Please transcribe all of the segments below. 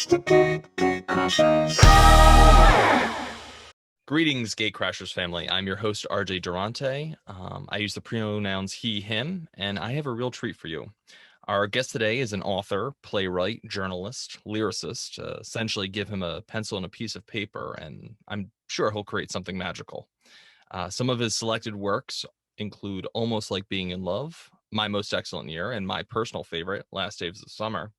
to GateCrashers. Greetings, GateCrashers family. I'm your host, RJ Durante. I use the pronouns he, him, and I have a real treat for you. Our guest today is an author, playwright, journalist, lyricist. Essentially, give him a pencil and a piece of paper, and I'm sure he'll create something magical. Some of his selected works include Almost Like Being in Love, My Most Excellent Year, and my personal favorite, Last Days of Summer.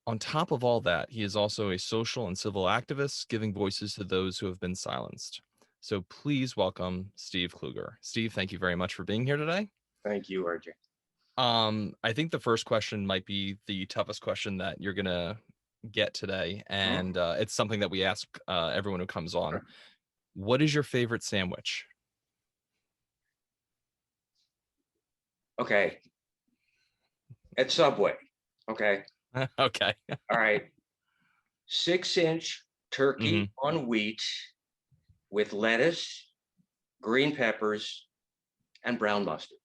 On top of all that, he is also a social and civil activist, giving voices to those who have been silenced. So please welcome Steve Kluger. Steve, thank you very much for being here today. Thank you, RJ. I think the first question might be the toughest question that you're gonna get today, and it's something that we ask everyone who comes on. What is your favorite sandwich? Okay. At Subway. Okay. Okay. All right. 6-inch turkey on wheat with lettuce, green peppers, and brown mustard.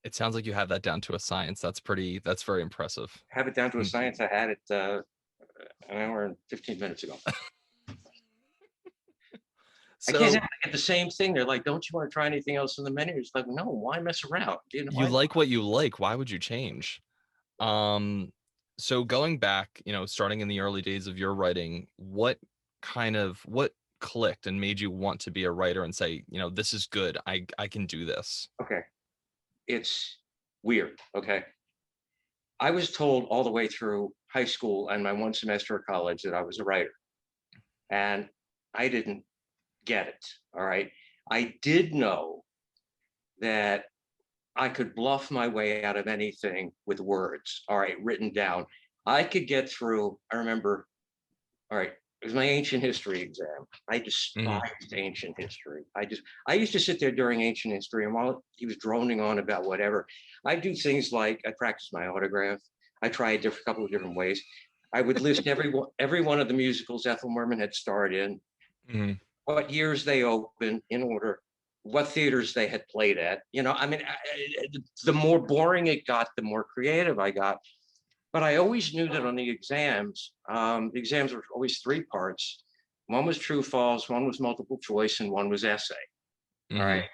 It sounds like you have that down to a science. That's very impressive. Have it down to a science. I had it an hour and 15 minutes ago. So, I can't get the same thing. They're like, don't you want to try anything else on the menu? It's like, no, why mess around? You like what you like. Why would you change? So going back, starting in the early days of your writing, what clicked and made you want to be a writer and say, this is good. I can do this. Okay. It's weird. Okay. I was told all the way through high school and my one semester of college that I was a writer. And I didn't get it. All right. I did know that I could bluff my way out of anything with words. All right, written down. I could get through. I remember, all right, it was my ancient history exam. I despised ancient history. I used to sit there during ancient history, and while he was droning on about whatever, I do things like I practice my autograph. I try a couple of different ways. I would list every one of the musicals Ethel Merman had starred in, what years they opened in order, what theaters they had played at. The more boring it got, the more creative I got. But I always knew that on the exams were always 3 parts. One was true, false, one was multiple choice, and one was essay. All right.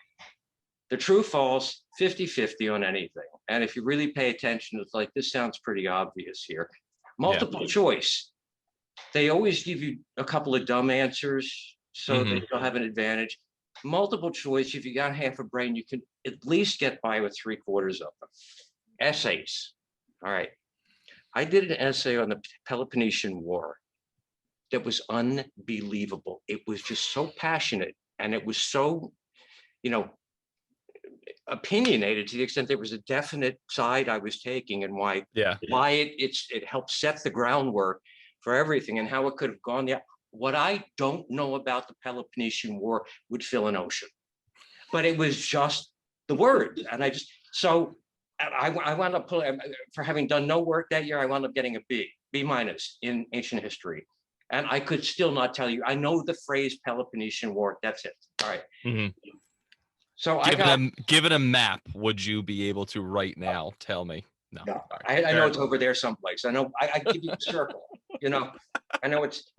The true, false, 50-50 on anything. And if you really pay attention, it's like, this sounds pretty obvious here. Multiple choice. They always give you a couple of dumb answers so that you'll have an advantage. Multiple choice, if you got half a brain, you can at least get by with 3/4 of them. Essays. All right. I did an essay on the Peloponnesian War that was unbelievable. It was just so passionate, and it was so, opinionated to the extent there was a definite side I was taking, and why it helped set the groundwork for everything and how it could have gone. What I don't know about the Peloponnesian War would fill an ocean, but it was just the word. And I wound up pulling, for having done no work that year, I wound up getting a B minus in ancient history. And I could still not tell you. I know the phrase Peloponnesian War. That's it. All right. So given a map, would you be able to right now tell me? No. I know it's over there someplace. I know I give you a circle. I know it's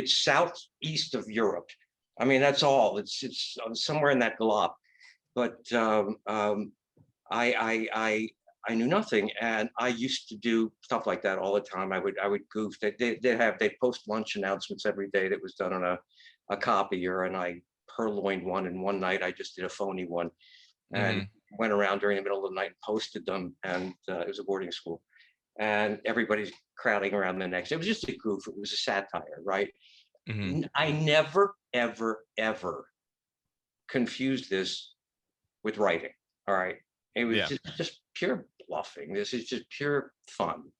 southeast of Europe. I mean, that's all. It's somewhere in that glob. But I knew nothing, and I used to do stuff like that all the time. I would goof. They'd post lunch announcements every day that was done on a copier, and I purloined one. And one night I just did a phony one, and went around during the middle of the night and posted them. And it was a boarding school, and everybody's crowding around the next. It was just a goof. It was a satire, right? I never, ever, ever confused this with writing. All right. It was just pure bluffing. This is just pure fun.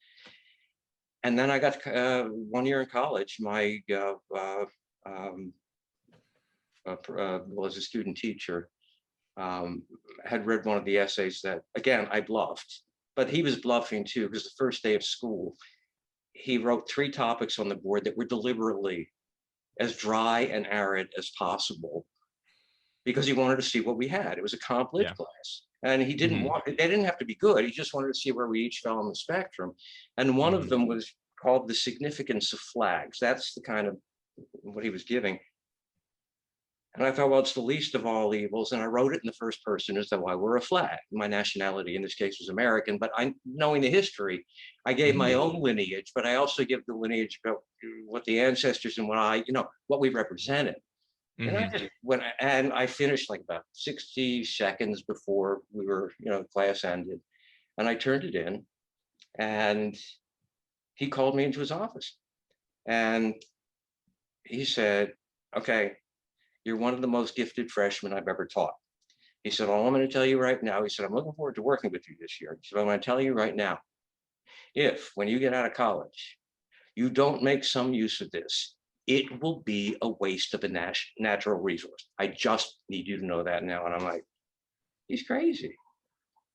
And then I got 1 year in college. My was a student teacher, had read one of the essays that, again, I bluffed, but he was bluffing too, because the first day of school, he wrote 3 topics on the board that were deliberately as dry and arid as possible, because he wanted to see what we had. It was a comp lit class. And he didn't want, they didn't have to be good. He just wanted to see where we each fell on the spectrum. And one of them was called The Significance of Flags. That's the kind of what he was giving. And I thought, well, it's the least of all evils. And I wrote it in the first person as though I were a flag. My nationality in this case was American, but knowing the history, I gave my own lineage, but I also give the lineage about what the ancestors and what we represented. And I just and I finished like about 60 seconds before class ended. And I turned it in, and he called me into his office. And he said, okay, you're one of the most gifted freshmen I've ever taught. He said, all I'm going to tell you right now, he said, I'm looking forward to working with you this year. He said, I'm going to tell you right now, if when you get out of college, you don't make some use of this, it will be a waste of a natural resource. I just need you to know that now. And I'm like, he's crazy.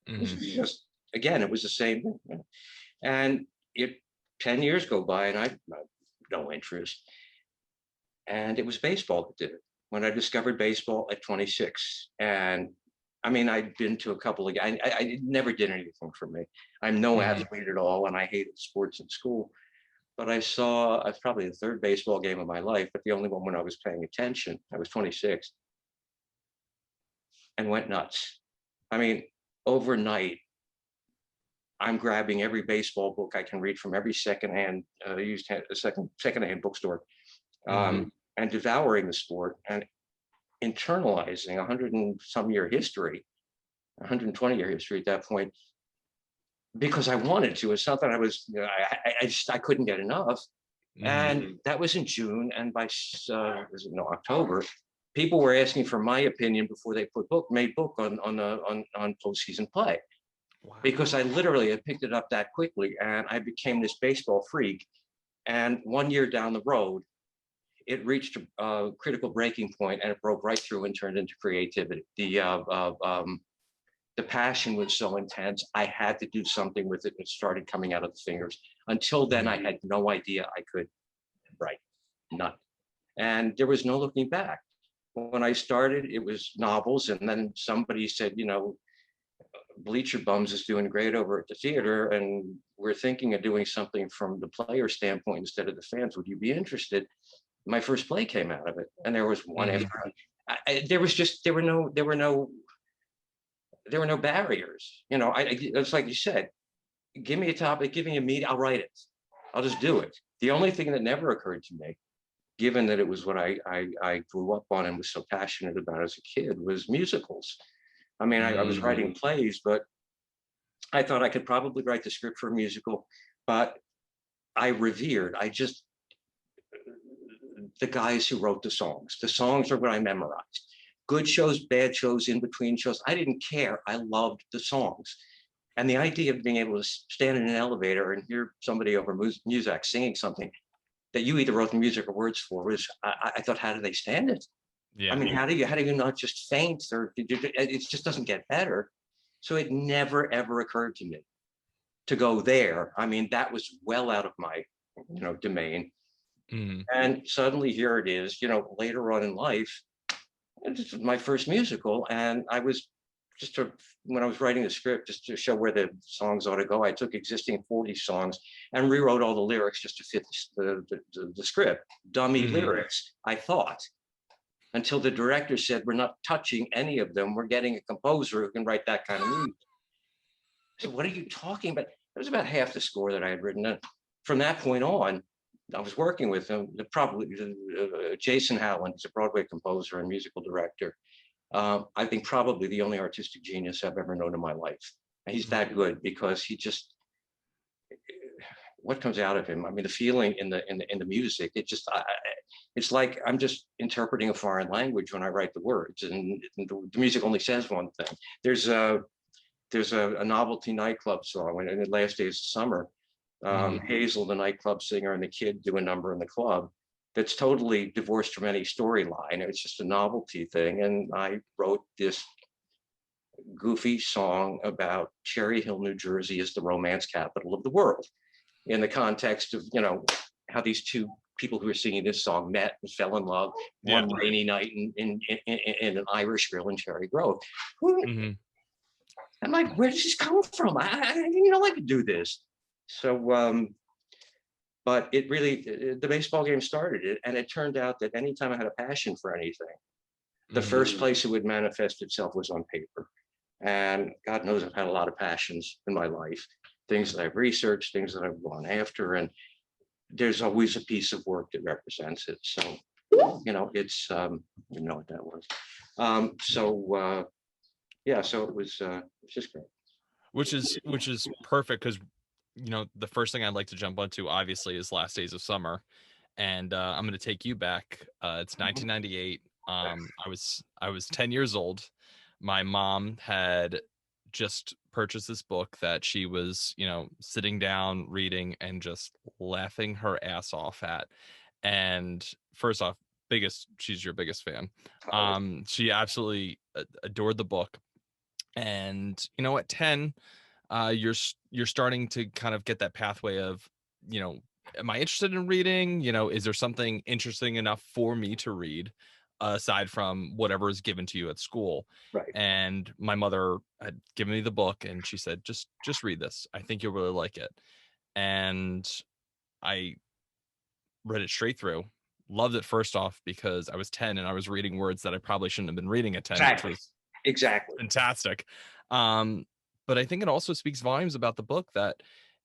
Just, again, it was the same thing. And 10 years go by and I have no interest. And it was baseball that did it. When I discovered baseball at 26. And I mean, I'd been to a couple of guys. I never did anything for me. I'm no athlete at all, and I hated sports in school. But I saw probably the third baseball game of my life, but the only one when I was paying attention. I was 26 and went nuts. I mean, overnight, I'm grabbing every baseball book I can read from every secondhand bookstore, and devouring the sport and internalizing 100 and some year history, 120 year history at that point, because I wanted to. It's not that I was, I couldn't get enough. And that was in June, and by October, people were asking for my opinion before they made book on postseason play. Wow. Because I literally had picked it up that quickly, and I became this baseball freak. And 1 year down the road, it reached a critical breaking point, and it broke right through and turned into creativity. The passion was so intense. I had to do something with it, and it started coming out of the fingers. Until then, I had no idea I could write, none. And there was no looking back. When I started, it was novels, and then somebody said, Bleacher Bums is doing great over at the theater, and we're thinking of doing something from the player standpoint instead of the fans. Would you be interested? My first play came out of it, and there was one after. There were no barriers. It's like you said, give me a topic, give me a meat, I'll write it. I'll just do it. The only thing that never occurred to me, given that it was what I grew up on and was so passionate about as a kid, was musicals. I mean, I was writing plays, but I thought I could probably write the script for a musical, but the guys who wrote the songs. The songs are what I memorized. Good shows, bad shows, in between shows. I didn't care. I loved the songs. And the idea of being able to stand in an elevator and hear somebody over music singing something that you either wrote the music or words for was, I thought, how do they stand it? Yeah. I mean, how do you not just faint, or it just doesn't get better? So it never, ever occurred to me to go there. I mean, that was well out of my, domain. And suddenly here it is, later on in life, this was my first musical. And I was when I was writing the script, just to show where the songs ought to go, I took existing 40 songs and rewrote all the lyrics just to fit the script. Dummy lyrics, I thought, until the director said, we're not touching any of them. We're getting a composer who can write that kind of music. So what are you talking about? It was about half the score that I had written. And from that point on, I was working with him, Jason Howland. He's a Broadway composer and musical director. I think probably the only artistic genius I've ever known in my life. And he's that good because he just, what comes out of him? I mean, the feeling in the music, it's like I'm just interpreting a foreign language when I write the words, and the music only says one thing. There's a novelty nightclub song, and the last days of summer, Hazel, the nightclub singer, and the kid do a number in the club that's totally divorced from any storyline. It's just a novelty thing. And I wrote this goofy song about Cherry Hill, New Jersey is the romance capital of the world, in the context of, how these two people who are singing this song met and fell in love one rainy night in an Irish grill in Cherry Grove. I'm like, where does this come from? I didn't know I could do this. So But it really, the baseball game started it. And it turned out that anytime I had a passion for anything, the first place it would manifest itself was on paper. And God knows I've had a lot of passions in my life, things that I've researched, things that I've gone after, and there's always a piece of work that represents it. So, it's, you know what that was. Yeah, so it's just great. Which is perfect because the first thing I'd like to jump onto obviously is Last Days of Summer, and I'm going to take you back. It's 1998. I was 10 years old. My mom had just purchased this book that she was sitting down reading and just laughing her ass off at. And first off, she's your biggest fan. She absolutely adored the book. And at 10, you're starting to kind of get that pathway of, am I interested in reading? Is there something interesting enough for me to read aside from whatever is given to you at school? Right. And my mother had given me the book and she said, just read this. I think you'll really like it. And I read it straight through. Loved it first off because I was 10 and I was reading words that I probably shouldn't have been reading at 10. Exactly. Which was Exactly. fantastic. But I think it also speaks volumes about the book that,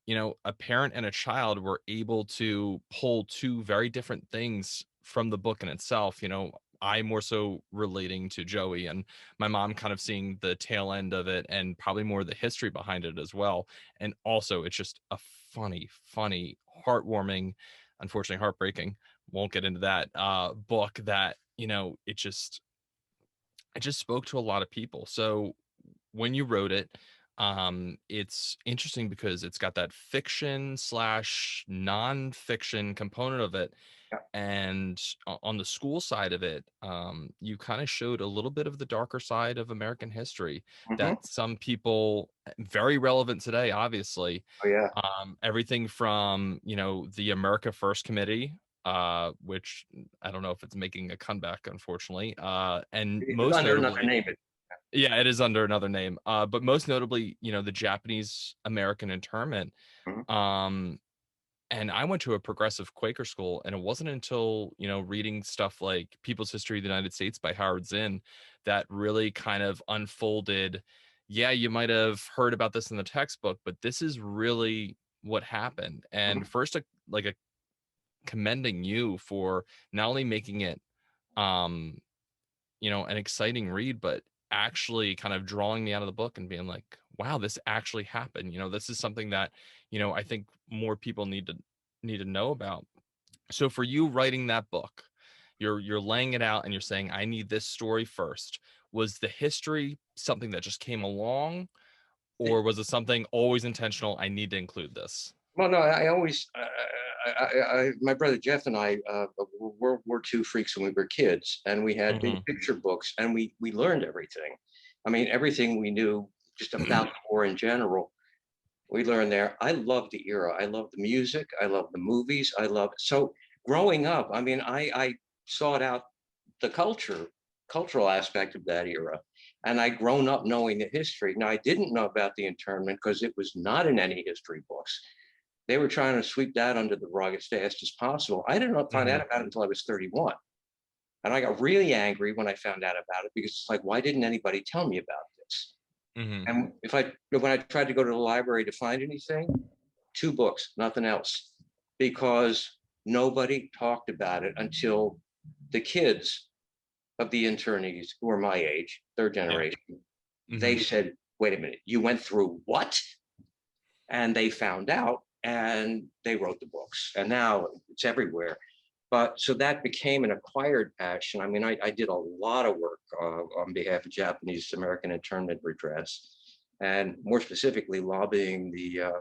a parent and a child were able to pull two very different things from the book in itself. I more so relating to Joey and my mom kind of seeing the tail end of it and probably more the history behind it as well. And also it's just a funny, heartwarming, unfortunately heartbreaking, won't get into that, book that, it just spoke to a lot of people. So when you wrote it, it's interesting because it's got that fiction / non-fiction component of it. Yeah. And on the school side of it, you kind of showed a little bit of the darker side of American history that some people, very relevant today, obviously. Oh yeah. Everything from, the America First Committee, which I don't know if it's making a comeback, unfortunately. And It's most under notably, another name. yeah, it is under another name. But most notably, the Japanese American internment. And I went to a progressive Quaker school, and it wasn't until, reading stuff like People's History of the United States by Howard Zinn that really kind of unfolded. Yeah, you might have heard about this in the textbook, but this is really what happened. And first, a commending you for not only making it, an exciting read, but actually kind of drawing me out of the book and being like, wow, this actually happened. This is something that, I think more people need to know about. So for you writing that book, you're laying it out and you're saying, I need this story first. Was the history something that just came along, or was it something always intentional? I need to include this. Well, no, I always, my brother Jeff and I were World War II freaks when we were kids, and we had big picture books, and we learned everything. I mean, everything we knew just about the war in general, we learned there. I love the era. I love the music. I love the movies. So growing up, I mean, I sought out the cultural aspect of that era. And I'd grown up knowing the history. Now, I didn't know about the internment because it was not in any history books. They were trying to sweep that under the rug as fast as possible. I didn't find out about it until I was 31. And I got really angry when I found out about it because it's like, why didn't anybody tell me about this? And when I tried to go to the library to find anything, 2 books, nothing else, because nobody talked about it until the kids of the internees who are my age, third generation, they said, wait a minute, you went through what? And they found out and they wrote the books, and now it's everywhere. But so that became an acquired passion. I mean, I did a lot of work on behalf of Japanese American internment redress, and more specifically lobbying the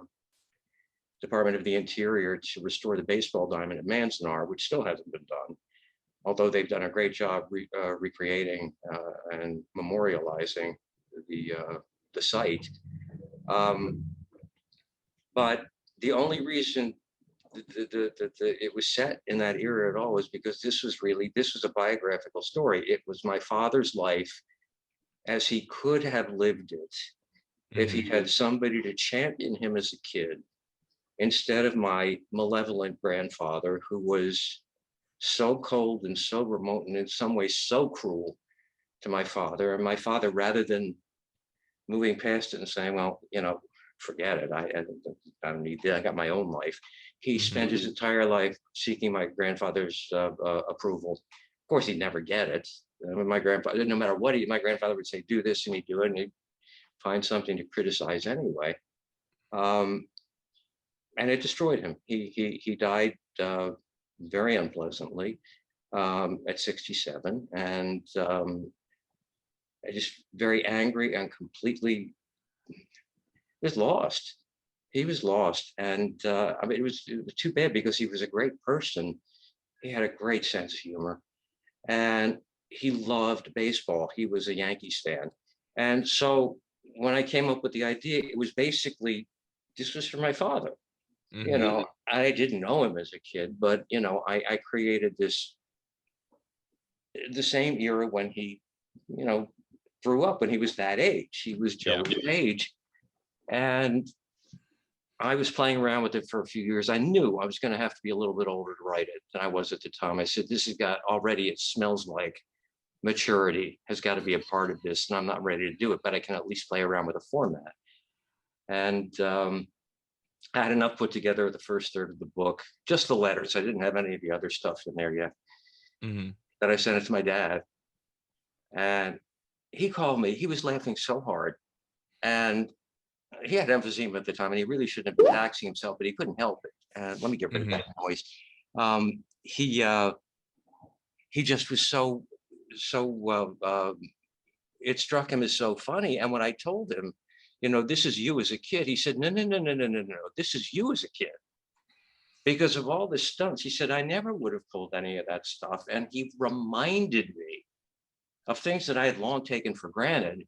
Department of the Interior to restore the baseball diamond at Manzanar, which still hasn't been done, although they've done a great job recreating and memorializing the site. But the only reason it was set in that era at all was because this was a biographical story. It was my father's life as he could have lived it if he had somebody to champion him as a kid instead of my malevolent grandfather, who was so cold and so remote and in some ways so cruel to my father. And my father, rather than moving past it and saying, well, forget it. I don't need that. I got my own life. He spent his entire life seeking my grandfather's approval. Of course, he'd never get it. My grandfather, no matter what, my grandfather would say, do this, and he'd do it, and he'd find something to criticize anyway. And it destroyed him. He died very unpleasantly at 67, and just very angry and completely was lost. He was lost, and it was too bad because he was a great person. He had a great sense of humor, and he loved baseball. He was a Yankees fan, and so when I came up with the idea, it was basically this was for my father. I didn't know him as a kid, but I created this the same era when he, grew up, when he was that age. He was Joe's age, and I was playing around with it for a few years. I knew I was going to have to be a little bit older to write it than I was at the time. I said, this has got already, it smells like maturity has got to be a part of this, and I'm not ready to do it, but I can at least play around with a format. And I had enough put together the first third of the book, just the letters. I didn't have any of the other stuff in there yet. That I sent it to my dad, and he called me. He was laughing so hard, and he had emphysema at the time, and he really shouldn't have been taxing himself, but he couldn't help it. And let me get rid of that noise. He just was so it struck him as so funny. And when I told him, this is you as a kid, he said, no, this is you as a kid. Because of all the stunts, he said, I never would have pulled any of that stuff. And he reminded me of things that I had long taken for granted,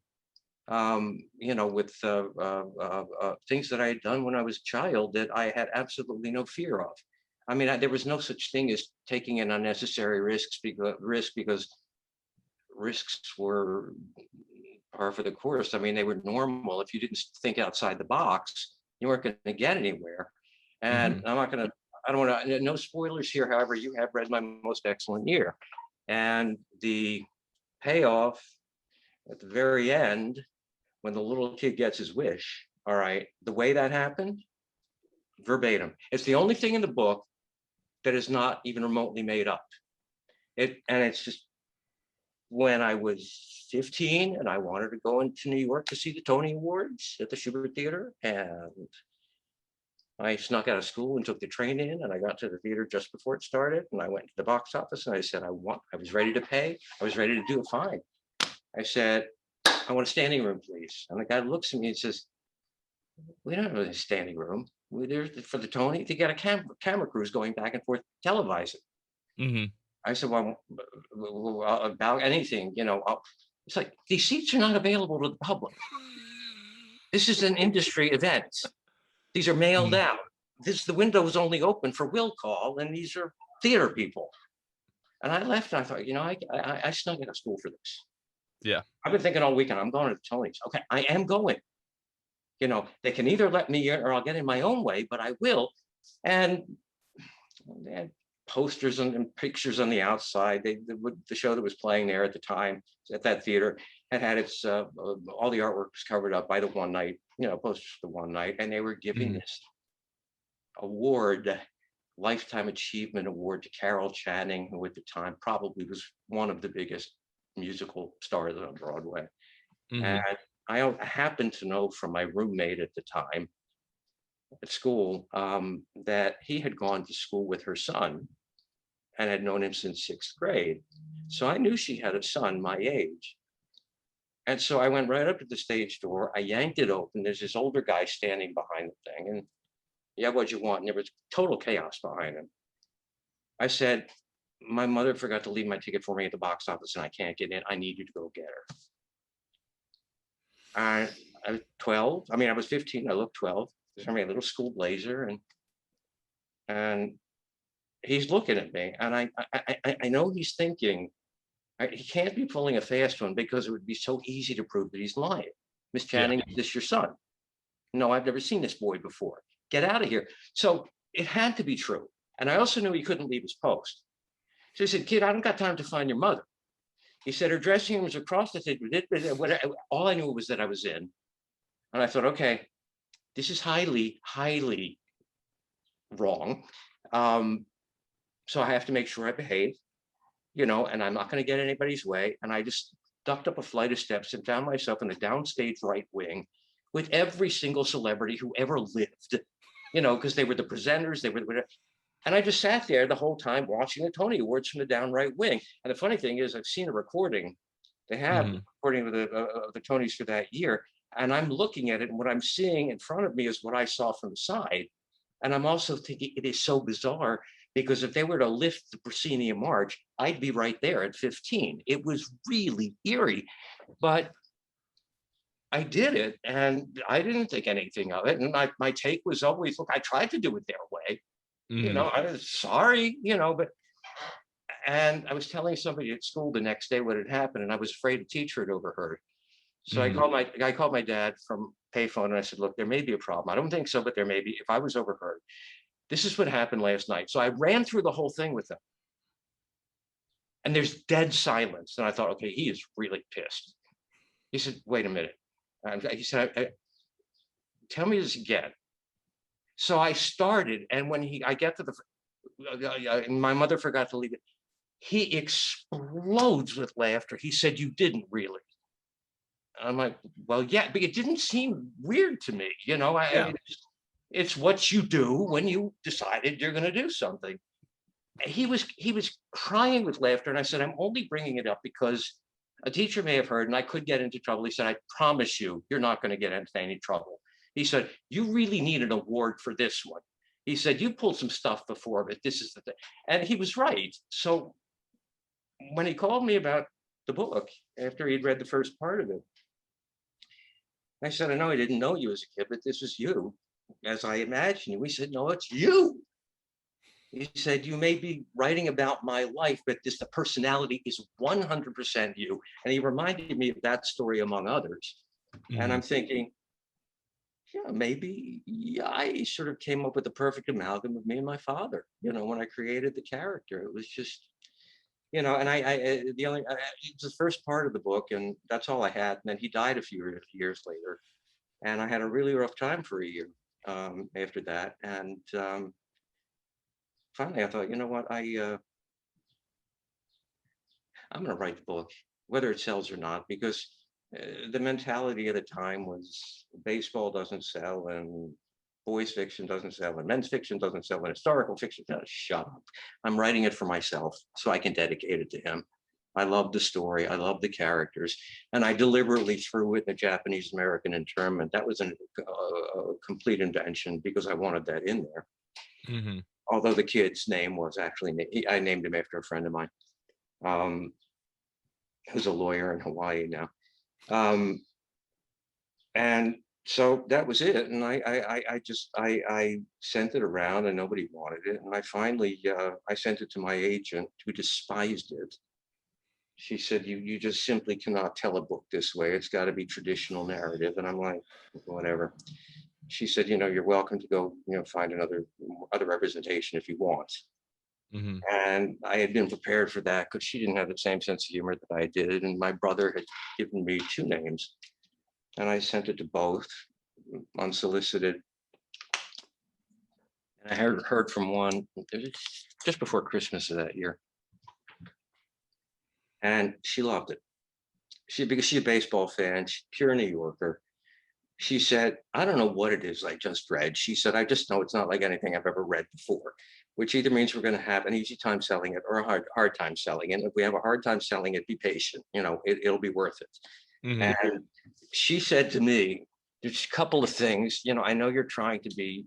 with things that I had done when I was a child that I had absolutely no fear of. I mean, there was no such thing as taking an unnecessary risk because risks were par for the course. I mean, they were normal. If you didn't think outside the box, you weren't going to get anywhere. And I don't want to, no spoilers here. However, you have read My Most Excellent Year. And the payoff at the very end, when the little kid gets his wish, all right, the way that happened, verbatim. It's the only thing in the book that is not even remotely made up. And it's just, when I was 15 and I wanted to go into New York to see the Tony Awards at the Shubert Theater, and I snuck out of school and took the train in, and I got to the theater just before it started, and I went to the box office and I said, I was ready to pay. I was ready to do it fine. I said, I want a standing room, please. And the guy looks at me and says, we don't have a standing room. We're there for the Tony. They got a camera crews going back and forth televising. I said, well, about anything, it's like, these seats are not available to the public. This is an industry event. These are mailed out. The window is only open for will call, and these are theater people. And I left, and I thought, I snuck out of school for this. Yeah. I've been thinking all weekend, I'm going to the Tonys. Okay, I am going. They can either let me in or I'll get in my own way, but I will. And they had posters and pictures on the outside. The show that was playing there at the time at that theater had its all the artwork was covered up by the One Night, posters for the One Night, and they were giving this award, Lifetime Achievement Award, to Carol Channing, who at the time probably was one of the biggest musical stars on Broadway. And I happened to know from my roommate at the time at school that he had gone to school with her son and had known him since 6th grade. So I knew she had a son my age. And so I went right up to the stage door. I yanked it open. There's this older guy standing behind the thing. And yeah, what'd you want? And there was total chaos behind him. I said, my mother forgot to leave my ticket for me at the box office and I can't get in. I need you to go get her. I was 12. I mean, I was 15. I looked 12. There's a little school blazer, and he's looking at me, and I know he's thinking, he can't be pulling a fast one because it would be so easy to prove that he's lying. Miss Channing, is this your son? No, I've never seen this boy before. get out of here. So it had to be true. And I also knew he couldn't leave his post. So he said, kid, I don't got time to find your mother. He said, her dressing room was across the thing. All I knew was that I was in. And I thought, okay, this is highly, highly wrong. So I have to make sure I behave, and I'm not going to get anybody's way. And I just ducked up a flight of steps and found myself in the downstage right wing with every single celebrity who ever lived, because they were the presenters, and I just sat there the whole time watching the Tony Awards from the down right wing. And the funny thing is, I've seen a recording. They have a recording of the Tonys for that year. And I'm looking at it, and what I'm seeing in front of me is what I saw from the side. And I'm also thinking it is so bizarre, because if they were to lift the proscenium arch, I'd be right there at 15. It was really eerie, but I did it, and I didn't think anything of it. And my take was always, look, I tried to do it their way. I was sorry, and I was telling somebody at school the next day what had happened, and I was afraid a teacher had overheard. So I called my dad from payphone, and I said, look, there may be a problem. I don't think so, but there may be. If I was overheard, this is what happened last night. So I ran through the whole thing with him. And there's dead silence. And I thought, okay, he is really pissed. He said, wait a minute. He said, tell me this again. So I started, and when I get to my mother forgot to leave it. He explodes with laughter. He said, you didn't really. I'm like, well, yeah, but it didn't seem weird to me. It's what you do when you decided you're going to do something. He was crying with laughter. And I said, I'm only bringing it up because a teacher may have heard and I could get into trouble. He said, I promise you, you're not going to get into any trouble. He said, you really need an award for this one. He said, you pulled some stuff before, but this is the thing. And he was right. So when he called me about the book, after he'd read the first part of it, I said, I know I didn't know you as a kid, but this is you, as I imagined you. He said, no, it's you. He said, you may be writing about my life, but the personality is 100% you. And he reminded me of that story, among others. And I'm thinking, yeah, maybe I sort of came up with the perfect amalgam of me and my father, when I created the character. It was just, and it's the first part of the book, and that's all I had. And then he died a few years later. And I had a really rough time for a year after that. And finally, I thought, you know what, I'm going to write the book, whether it sells or not, because the mentality of the time was baseball doesn't sell, and boys fiction doesn't sell, and men's fiction doesn't sell, and historical fiction. Shut up. I'm writing it for myself so I can dedicate it to him. I love the story. I love the characters. And I deliberately threw in the Japanese American internment. That was a complete invention because I wanted that in there. Although the kid's name was actually, I named him after a friend of mine who's a lawyer in Hawaii now. And so that was it. And I sent it around and nobody wanted it. And I finally, I sent it to my agent, who despised it. She said, you just simply cannot tell a book this way. It's got to be traditional narrative. And I'm like, whatever. She said, you're welcome to go, find other representation if you want. And I had been prepared for that because she didn't have the same sense of humor that I did. And my brother had given me 2 names. And I sent it to both unsolicited. And I heard from one just before Christmas of that year. And she loved it. Because she's a baseball fan, she's pure New Yorker. She said, I don't know what it is I just read. She said, I just know it's not like anything I've ever read before, which either means we're going to have an easy time selling it or a hard time selling it. If we have a hard time selling it, be patient. It'll be worth it. And she said to me, there's a couple of things, I know you're trying to be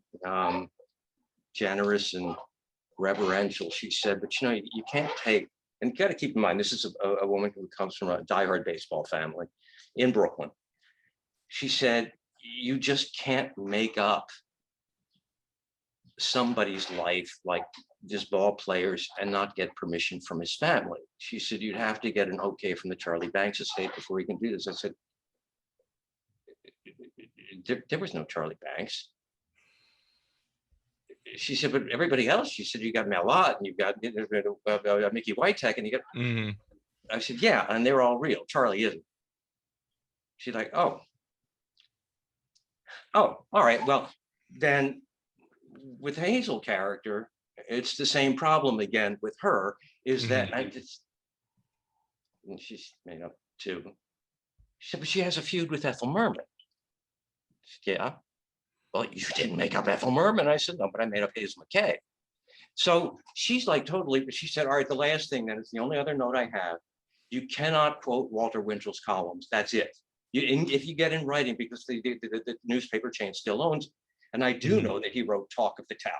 generous and reverential, she said, but you can't take, and you got to keep in mind, this is a woman who comes from a diehard baseball family in Brooklyn. She said, you just can't make up somebody's life like this ball player's and not get permission from his family. She said, you'd have to get an okay from the Charlie Banks estate before you can do this. I said, there was no Charlie Banks. she said, but everybody else, she said, you got Malott and you've got Mickey Whiteheck and you got, I said, yeah, and they're all real. Charlie isn't. She's like, oh, all right. Well, then with Hazel character, it's the same problem again with her, is that I just, and she's made up too. She said, but she has a feud with Ethel Merman. Said, yeah. Well, you didn't make up Ethel Merman. I said, no, but I made up Hazel McKay. So she's like totally, but she said, all right, the last thing, then it's the only other note I have. You cannot quote Walter Winchell's columns. That's it. If you get in writing, because the newspaper chain still owns, and I do know that he wrote Talk of the Town.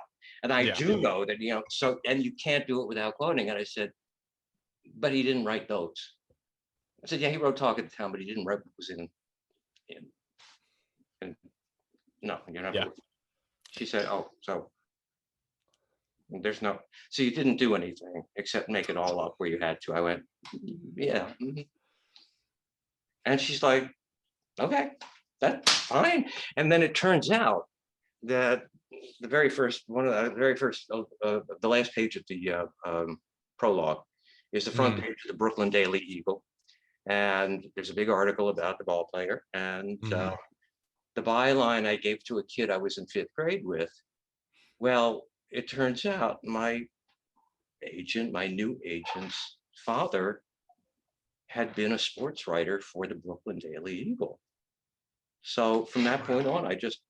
And I do know that, so, and you can't do it without quoting. And I said, but he didn't write those. I said, yeah, he wrote Talk of the Town, but he didn't write what was in no, you're not. She said, oh, so there's no, so you didn't do anything except make it all up where you had to. I went, yeah. And she's like, okay, that's fine. And then it turns out that the very first, the last page of the prologue is the front page of the Brooklyn Daily Eagle. And there's a big article about the ball player. And the byline I gave to a kid I was in 5th grade with, well, it turns out my new agent's father had been a sports writer for the Brooklyn Daily Eagle. So from that point on, I just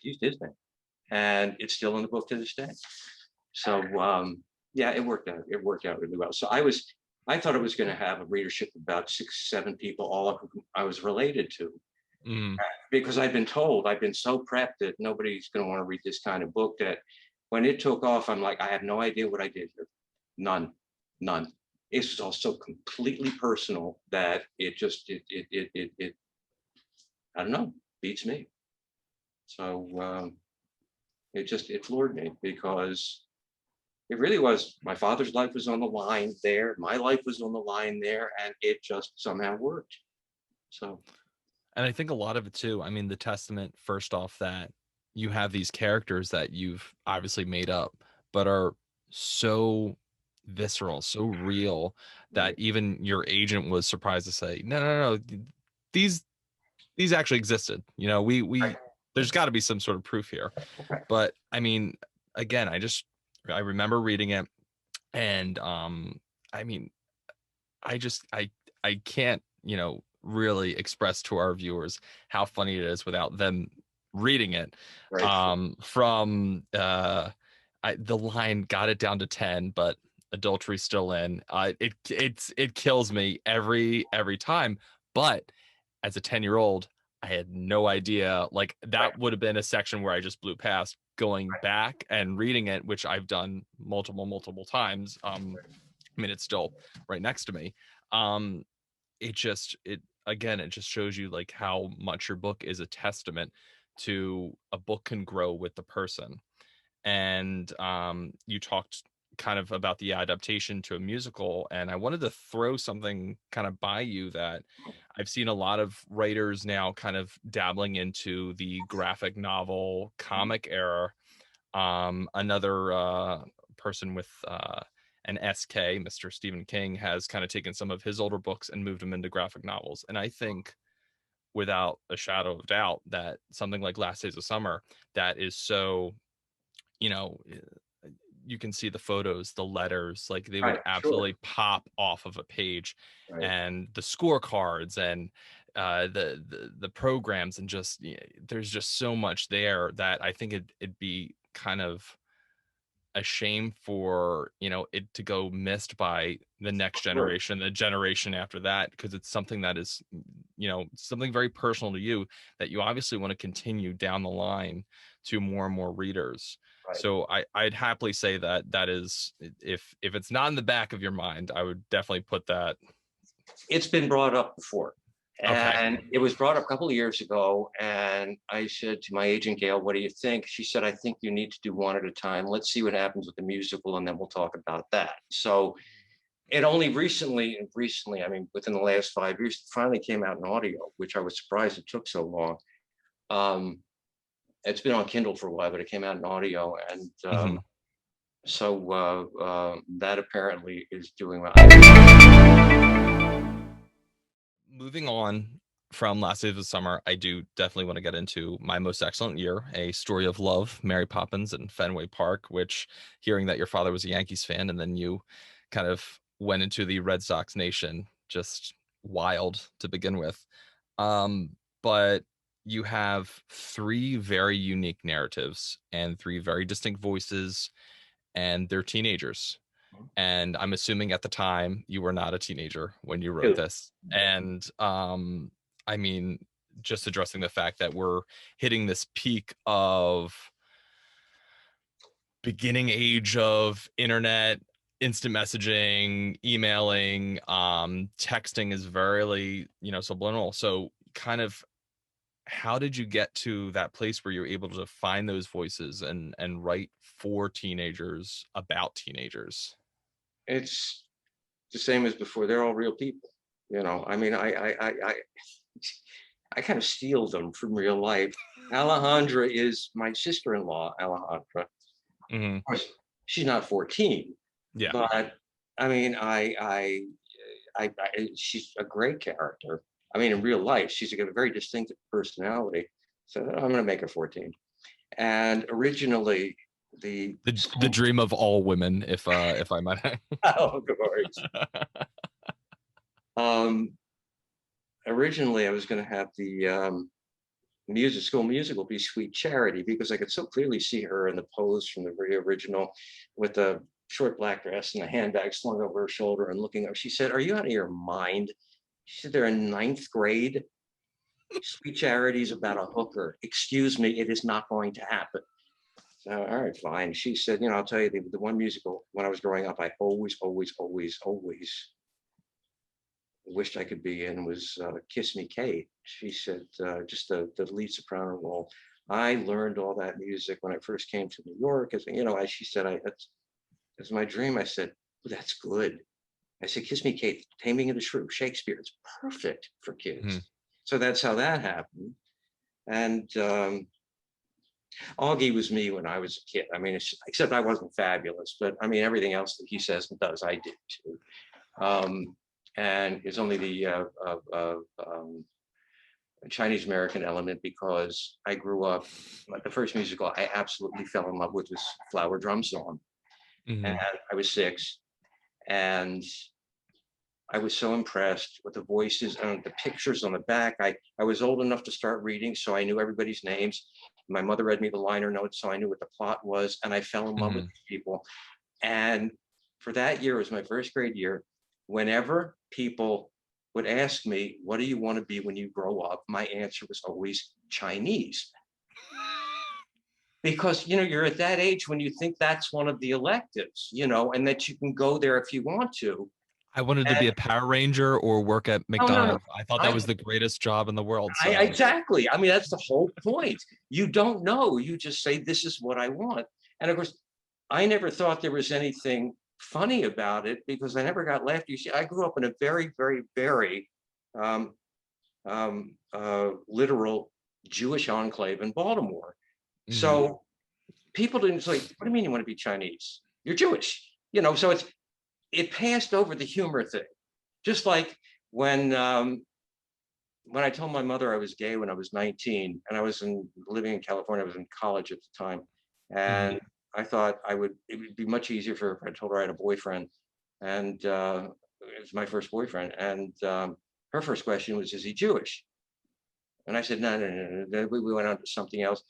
used his name, and it's still in the book to this day. So yeah, it worked out. It worked out really well. So I thought it was going to have a readership of about 6, 7 people, all of whom I was related to. Because I've been told, I've been so prepped that nobody's going to want to read this kind of book, that when it took off, I'm like, I have no idea what I did here. None. It's also completely personal that it just, I don't know, beats me. So it floored me, because it really was, my father's life was on the line there. My life was on the line there, and it just somehow worked. So. And I think a lot of it too, I mean, the testament, first off, that you have these characters that you've obviously made up, but are so visceral, so real, that even your agent was surprised to say, no, these actually existed. We there's got to be some sort of proof here. But I mean, again, I remember reading it, and I mean, I can't, really express to our viewers how funny it is without them reading it. From the line, got it down to 10, but adultery still in. It kills me every time. But as a 10-year-old, I had no idea. Like, that would have been a section where I just blew past. Going back and reading it, which I've done multiple times. I mean, it's still right next to me. It just shows you like how much your book is a testament to a book can grow with the person. And you talked kind of about the adaptation to a musical, and I wanted to throw something kind of by you that I've seen a lot of writers now kind of dabbling into the graphic novel comic era. Another person with an SK, Mr. Stephen King, has kind of taken some of his older books and moved them into graphic novels. And I think, without a shadow of doubt, that something like Last Days of Summer, that is so, you can see the photos, the letters, like they would absolutely pop off of a page, and the scorecards and the programs, and just there's just so much there that I think it'd be kind of a shame for it to go missed by the next generation, the generation after that, because it's something that is something very personal to you, that you obviously want to continue down the line to more and more readers. So I'd happily say that is, if it's not in the back of your mind, I would definitely put that. It's been brought up before. And it was brought up a couple of years ago, and I said to my agent, Gail, what do you think? She said, I think you need to do one at a time. Let's see what happens with the musical, and then we'll talk about that. So it only recently, I mean, within the last 5 years, it finally came out in audio, which I was surprised it took so long. it's been on Kindle for a while, but it came out in audio, and Mhm. so that apparently is doing well. Moving on from Last Days of Summer, I do definitely want to get into My Most Excellent Year, A Story of Love, Mary Poppins and Fenway Park, which, hearing that your father was a Yankees fan and then you kind of went into the Red Sox nation, just wild to begin with. But you have three very unique narratives and three very distinct voices, and they're teenagers. And I'm assuming at the time you were not a teenager when you wrote this. And I mean, just addressing the fact that we're hitting this peak of beginning age of internet, instant messaging, emailing, texting is very, subliminal. So kind of how did you get to that place where you're able to find those voices and write for teenagers about teenagers? It's the same as before. They're all real people. I mean, I kind of steal them from real life. Alejandra is my sister-in-law, Alejandra. Mhm. Of course, she's not 14, Yeah. but I mean, she's a great character. I mean, in real life, she's a very distinctive personality. So I'm going to make her 14. And originally, the The dream of all women, if I might. oh, of course. Um, Originally, I was going to have the school musical be Sweet Charity because I could so clearly see her in the pose from the very original with the short black dress and the handbag slung over her shoulder and looking up. She said, "Are you out of your mind?" She said, "They're in ninth grade. Sweet Charity is about a hooker. Excuse me, it is not going to happen." So, all right, fine. She said, "I'll tell you the one musical when I was growing up, I always, always, always, always wished I could be in was Kiss Me Kate." She said, just the lead soprano role. I learned all that music when I first came to New York. As she said, that's my dream. I said, "Oh, that's good." I said, "Kiss Me Kate, Taming of the Shrew, Shakespeare, it's perfect for Mhm. kids." So that's how that happened. And Augie was me when I was a kid. I mean, except I wasn't fabulous, but I mean, everything else that he says and does, I did too. And it's only the Chinese American element because I grew up, the first musical I absolutely fell in love with was Flower Drum Song. And Mhm. I was 6, and I was so impressed with the voices and the pictures on the back. I was old enough to start reading, so I knew everybody's names. My mother read me the liner notes, so I knew what the plot was, and I fell in love with Mhm. these people. And for that year, it was my first grade year. Whenever people would ask me, "What do you want to be when you grow up?" my answer was always Chinese. Because you're at that age when you think that's one of the electives, and that you can go there if you want to. I wanted to be And a Power Ranger or work at oh no, no, McDonald's. I thought that I was the greatest job in the world. I So, exactly. I mean, that's the whole point. You don't know. You just say, "This is what I want." And of course, I never thought there was anything funny about it because I never got laughter. You see, I grew up in a very, very, very um, literal Jewish enclave in Baltimore. mhm. So people didn't say, "What do you mean you want to be Chinese? You're Jewish." So it passed over the humor thing. Just like when when I told my mother I was gay when I was 19 and I was living in California, I was in college at the time. Mhm. And I thought it would be much easier for if I told her I had a boyfriend. And it was my first boyfriend. And her first question was, "Is he Jewish?" And I said, "No, no, no, no, no." We went on to something else.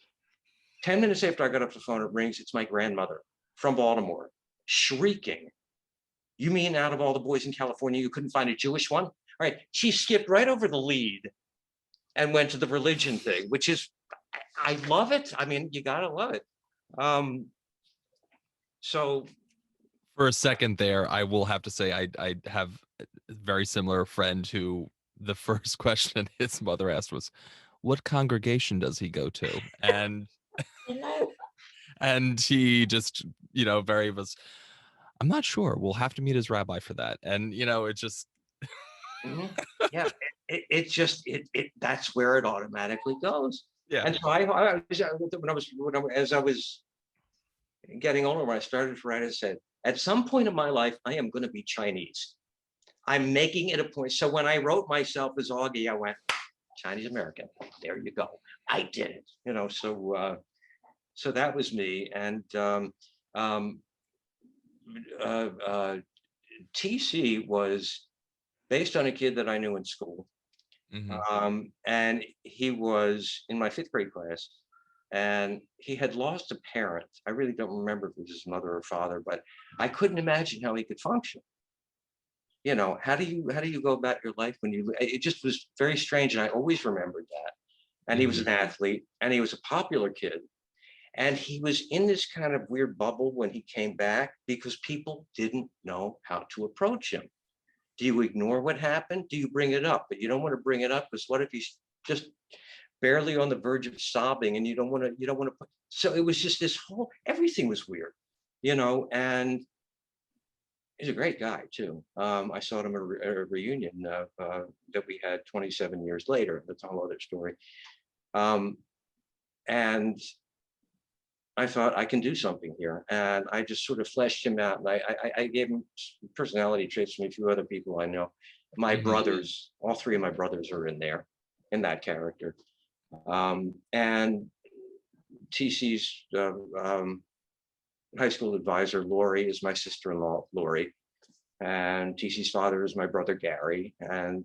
10 minutes after I got off the phone, it rings. It's my grandmother from Baltimore, shrieking, "You mean out of all the boys in California, you couldn't find a Jewish one?" All right. She skipped right over the lead and went to the religion thing, which is, I love it. I mean, you gotta love it. Um, so For a second there, I will have to say I have a very similar friend who the first question his mother asked was, "What congregation does he go to?" you know, And he just, very was, "I'm not sure. We'll have to meet his rabbi for that." And it just mhm. Yeah, it just that's where it automatically goes. Yeah. And so as I was getting older, when I started to write, I said, at some point in my life, I am going to be Chinese. I'm making it a point. So when I wrote myself as Augie, I went Chinese American. There you go. I did it. So that was me. And um, TC was based on a kid that I knew in school. And he was in my 5th grade class, and he had lost a parent. I really don't remember if it was his mother or father, but I couldn't imagine how he could function. How do you go about your life when it just was very strange. And I always remembered that. And he was an athlete, and he was a popular kid. And he was in this kind of weird bubble when he came back because people didn't know how to approach him. Do you ignore what happened? Do you bring it up? But you don't want to bring it up because what if he's just barely on the verge of sobbing and you don't want to put, so it was just everything was weird, and he's a great guy too. I saw him at a reunion that we had 27 years later. That's a whole other story. And I thought I can do something here, and I just sort of fleshed him out. And I gave him personality traits from a few other people I know. My brothers, all 3 of my brothers are in there, in that character. And TC's high school advisor, Lori, is my sister-in-law, Lori, and TC's father is my brother, Gary, and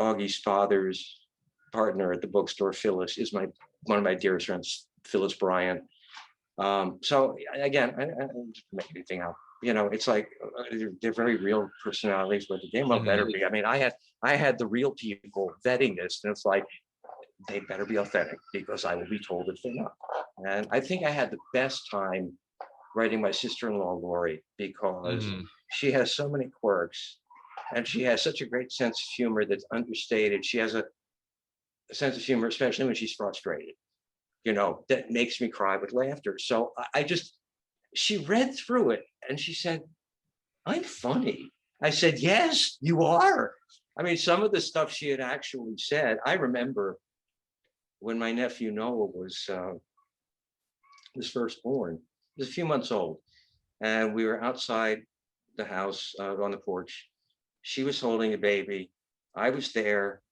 Augie's father's partner at the bookstore, Phyllis, is one of my dearest friends, Phyllis Bryant. So again, I don't make anything out. It's like they're very real personalities, but they well better be. I mean, I had the real people vetting this, and it's like they better be authentic because I will be told if they're not. And I think I had the best time writing my sister-in-law, Lori, because she has so many quirks, and she has such a great sense of humor that's understated. She has a sense of humor, especially when she's frustrated, that makes me cry with laughter. So she read through it and she said, I'm funny. I said, yes, you are. I mean, some of the stuff she had actually said, I remember when my nephew Noah was first born. He was a few months old, and we were outside the house on the porch. She was holding a baby. I was there,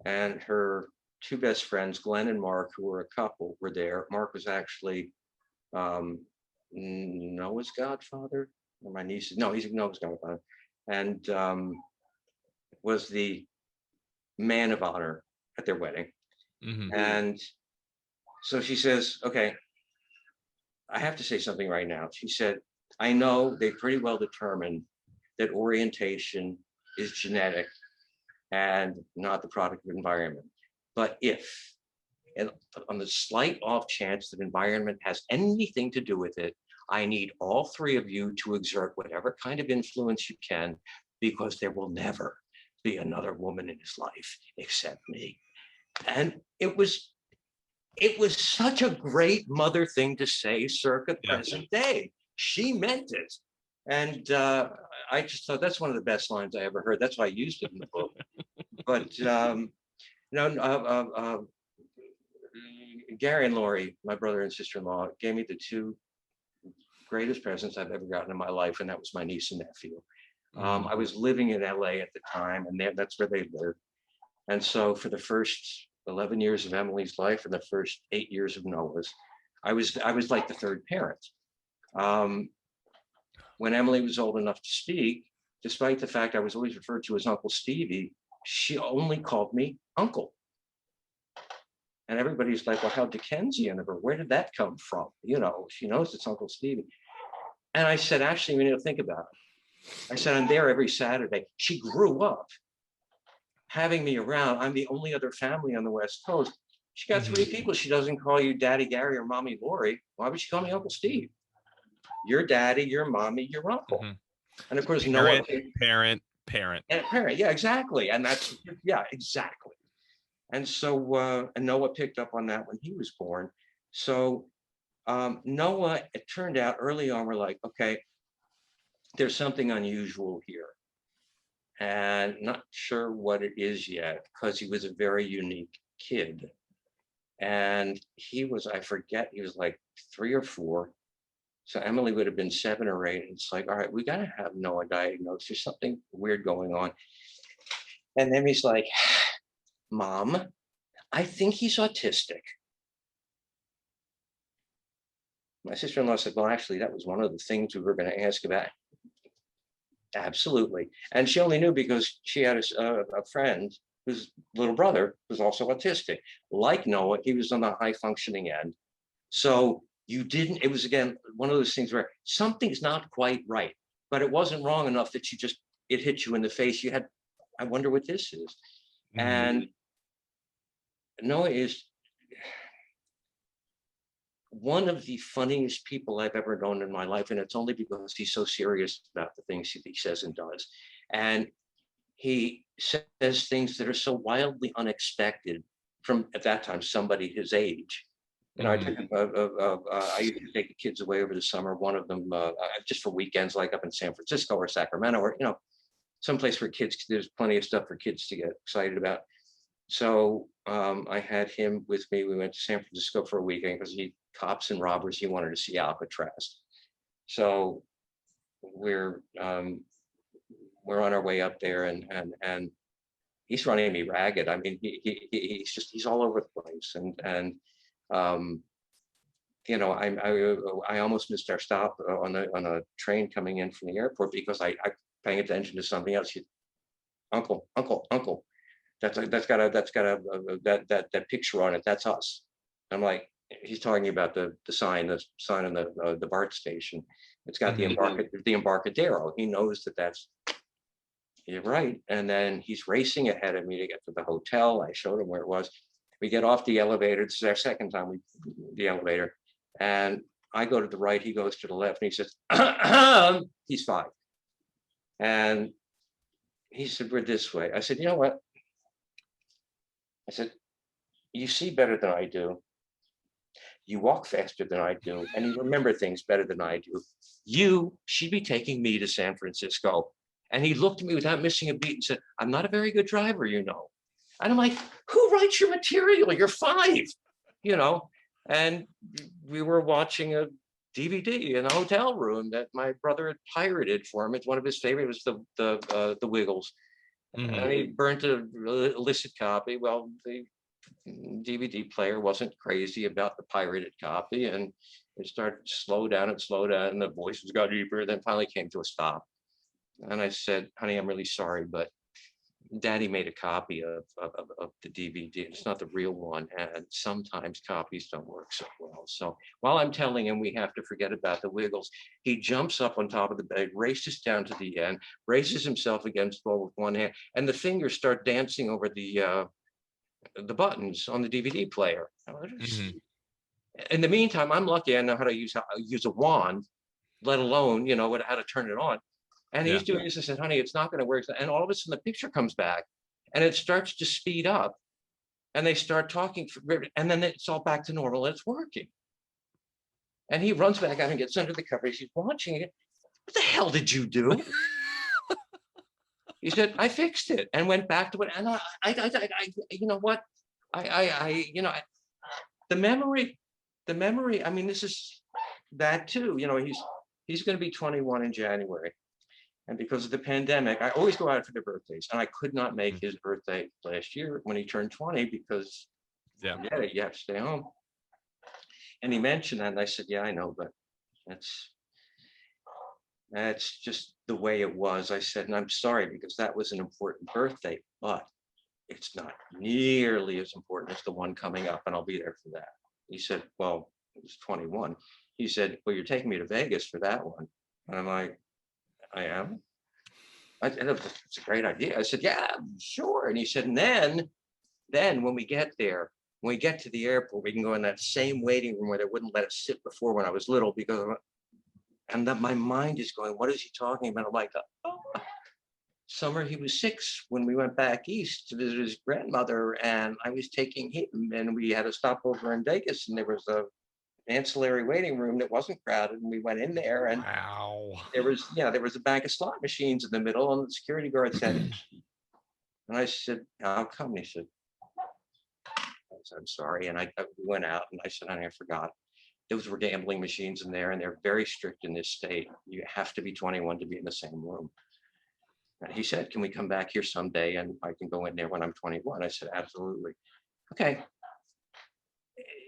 and her 2 best friends, Glenn and Mark, who were a couple, were there. Mark was actually Noah's godfather, or my niece. No, he's Noah's godfather, and was the man of honor at their wedding. And so she says, okay, I have to say something right now. She said, I know they pretty well determined that orientation is genetic and not the product of environment. But if, and on the slight off chance that environment has anything to do with it, I need all 3 of you to exert whatever kind of influence you can, because there will never be another woman in his life except me. And it was such a great mother thing to say circa present day. She meant it. And I just thought that's one of the best lines I ever heard. That's why I used it in the book. But Gary and Lori, my brother and sister-in-law, gave me the 2 greatest presents I've ever gotten in my life, and that was my niece and nephew. I was living in LA at the time, and that's where they lived. And so for the first 11 years of Emily's life and the first 8 years of Noah's, I was like the 3rd parent. When Emily was old enough to speak, despite the fact I was always referred to as Uncle Stevie, she only called me Uncle. And everybody's like, well, how Dickensian of her, where did that come from? She knows it's Uncle Stevie. And I said, actually, we need to think about it. I said, I'm there every Saturday. She grew up having me around. I'm the only other family on the West Coast. She got 3 people. She doesn't call you Daddy Gary or Mommy Lori. Why would she call me Uncle Steve? Your daddy, your mommy, your uncle. And of course, parent, Noah. Parent. And parent, yeah, exactly. And that's, yeah, exactly. And so, and Noah picked up on that when he was born. So Noah, it turned out early on, we're like, okay, there's something unusual here. and not sure what it is yet because he was a very unique kid. And he was, I forget, he was like 3 or 4. So Emily would have been 7 or 8. It's like, all right, we got to have Noah diagnosed. There's something weird going on. And then he's like, Mom, I think he's autistic. My sister-in-law said, well, actually, that was one of the things we were going to ask about. Absolutely. And she only knew because she had a friend whose little brother was also autistic. Like Noah, he was on the high functioning end. So you didn't, it was again, one of those things where something's not quite right, but it wasn't wrong enough that it hit you in the face. You had, I wonder what this is. And Noah is one of the funniest people I've ever known in my life. And it's only because he's so serious about the things he says and does. And he says things that are so wildly unexpected from, at that time, somebody his age. You know, I used to take the kids away over the summer. One of them just for weekends, like up in San Francisco or Sacramento, or someplace where there's plenty of stuff for kids to get excited about. So I had him with me. We went to San Francisco for a weekend because cops and robbers. He wanted to see Alcatraz. So we're on our way up there, and he's running me ragged. I mean, he's all over the place, and I almost missed our stop on a train coming in from the airport because I paying attention to something else. Uncle. That's got that picture on it. That's us. I'm like, he's talking about the sign on the BART station. It's got the Embarcadero. He knows that's. You're right. And then he's racing ahead of me to get to the hotel. I showed him where it was. We get off the elevator. This is our second time the elevator. And I go to the right, he goes to the left, and he says, he's 5. And he said, we're this way. I said, you know what? I said, you see better than I do. You walk faster than I do, and you remember things better than I do. You should be taking me to San Francisco. And he looked at me without missing a beat and said, I'm not a very good driver, And I'm like, who writes your material? You're 5, And we were watching a DVD in a hotel room that my brother had pirated for him. It's one of his favorites, was the Wiggles. And he burnt an illicit copy. Well, the DVD player wasn't crazy about the pirated copy, and it started to slow down, and the voices got deeper. Then finally came to a stop. And I said, honey, I'm really sorry, but Daddy made a copy of the DVD. It's not the real one. And sometimes copies don't work so well. So while I'm telling him we have to forget about the Wiggles, he jumps up on top of the bed, races down to the end, raises himself against the wall with one hand, and the fingers start dancing over the buttons on the DVD player. In the meantime, I'm lucky I know how to use a wand, let alone, how to turn it on. And he's doing this. I said, honey, it's not going to work. And all of a sudden the picture comes back and it starts to speed up and they start talking, and then it's all back to normal. And it's working. And he runs back out and gets under the covers. He's watching it. What the hell did you do? He said, I fixed it and went back to it. And you know what? The memory, I mean, this is that too. He's going to be 21 in January. And because of the pandemic, I always go out for their birthdays. And I could not make his birthday last year when he turned 20 because you have to stay home. And he mentioned that, and I said, yeah, I know, but that's just the way it was. I said, and I'm sorry because that was an important birthday, but it's not nearly as important as the one coming up, and I'll be there for that. He said, well, it was 21. He said, well, you're taking me to Vegas for that one. And I'm like, I am. It's a great idea. I said, yeah, sure. And he said, and then when we get there, when we get to the airport, we can go in that same waiting room where they wouldn't let us sit before when I was little, and that my mind is going, what is he talking about? I'm like, summer he was 6 when we went back east to visit his grandmother, and I was taking him, and we had a stopover in Vegas, and there was ancillary waiting room that wasn't crowded, and we went in there, and Wow. there was a bank of slot machines in the middle, and the security guard said, and I said, "How come?" And he said, "I'm sorry." And I went out, and I said, "Honey, I forgot. Those were gambling machines in there, and they're very strict in this state. You have to be 21 to be in the same room." And he said, "Can we come back here someday and I can go in there when I'm 21?" I said, "Absolutely." Okay.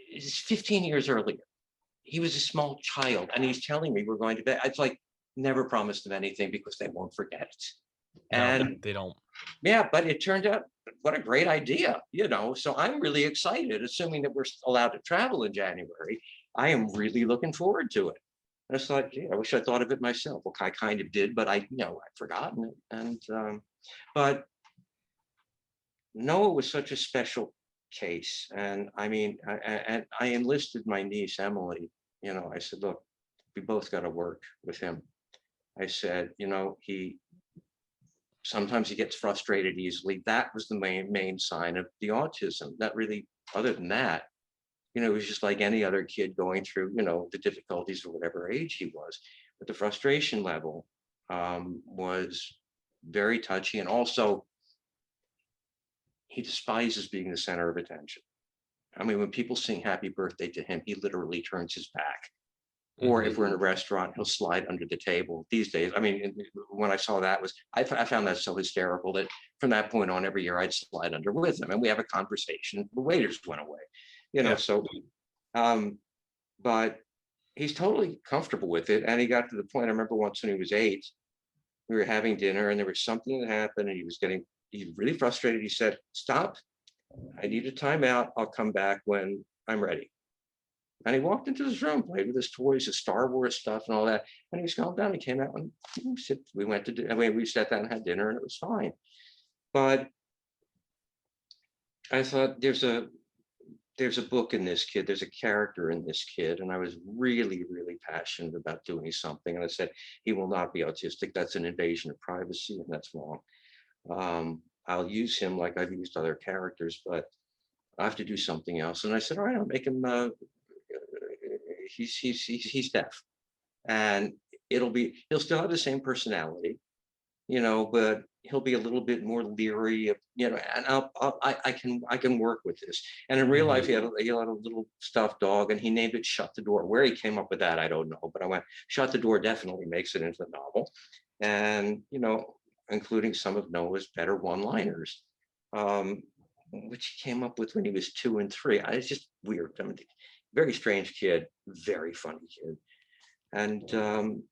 It's 15 years earlier. He was a small child, and he's telling me we're going to bed. It's like, never promised them anything because they won't forget it. No, And they don't. yeah, but it turned out what a great idea, So I'm really excited, assuming that we're allowed to travel in January. I am really looking forward to it. And it's like, gee, I wish I thought of it myself. Well, I kind of did, but I'd forgotten it. But Noah was such a special case. And I mean, I enlisted my niece, Emily. I said, look, we both got to work with him. I said, sometimes he gets frustrated easily. That was the main sign of the autism. That really, other than that, it was just like any other kid going through, the difficulties of whatever age he was. But the frustration level was very touchy. And also, he despises being the center of attention. I mean, when people sing happy birthday to him, he literally turns his back. Or if we're in a restaurant, he'll slide under the table. These days, I mean, when I saw that I found that so hysterical that from that point on, every year I'd slide under with him, and we have a conversation. The waiters went away, Yeah. So, but he's totally comfortable with it. And he got to the point. I remember once when he was 8, we were having dinner, and there was something that happened, and he was really frustrated. He said, "Stop! I need a timeout. I'll come back when I'm ready." And he walked into his room, played with his toys, his Star Wars stuff and all that. And he was calmed down. He came out and we went to we sat down and had dinner, and it was fine. But I thought there's a book in this kid, there's a character in this kid. And I was really, really passionate about doing something. And I said, he will not be autistic. That's an invasion of privacy, and that's wrong. I'll use him like I've used other characters, but I have to do something else. And I said, all right, I'll make him he's deaf, and he'll still have the same personality, but he'll be a little bit more leery of, and I can work with this. And in real life, he had a little stuffed dog, and he named it Shut the Door. Where he came up with that, I don't know, but I went, Shut the Door definitely makes it into the novel. And including some of Noah's better one-liners, which he came up with when he was 2 and 3. It's just weird. I mean, very strange kid, very funny kid. And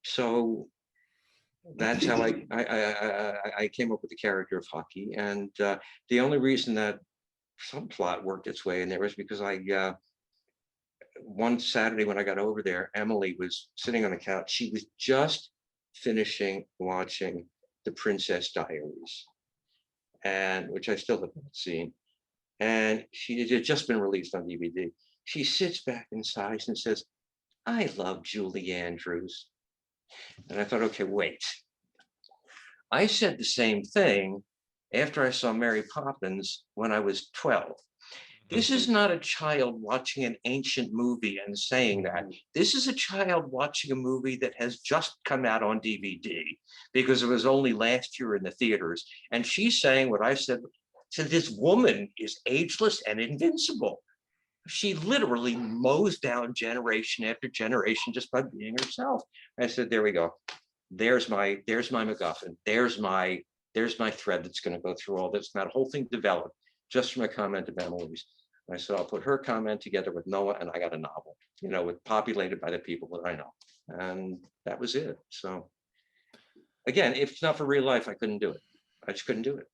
so that's how I came up with the character of Hucky. And the only reason that some plot worked its way in there was because one Saturday when I got over there, Emily was sitting on the couch. She was just finishing watching The Princess Diaries, and which I still have not seen. And it had just been released on DVD. She sits back and sighs and says, I love Julie Andrews. And I thought, okay, wait. I said the same thing after I saw Mary Poppins when I was 12. This is not a child watching an ancient movie and saying that. This is a child watching a movie that has just come out on DVD because it was only last year in the theaters. And she's saying what I said, this woman is ageless and invincible. She literally mows down generation after generation just by being herself. I said, there we go. There's my MacGuffin. There's my thread that's going to go through all this. And that whole thing developed just from a comment of Emily's. I said, I'll put her comment together with Noah, and I got a novel, with populated by the people that I know. And that was it. So again, if it's not for real life, I couldn't do it. I just couldn't do it.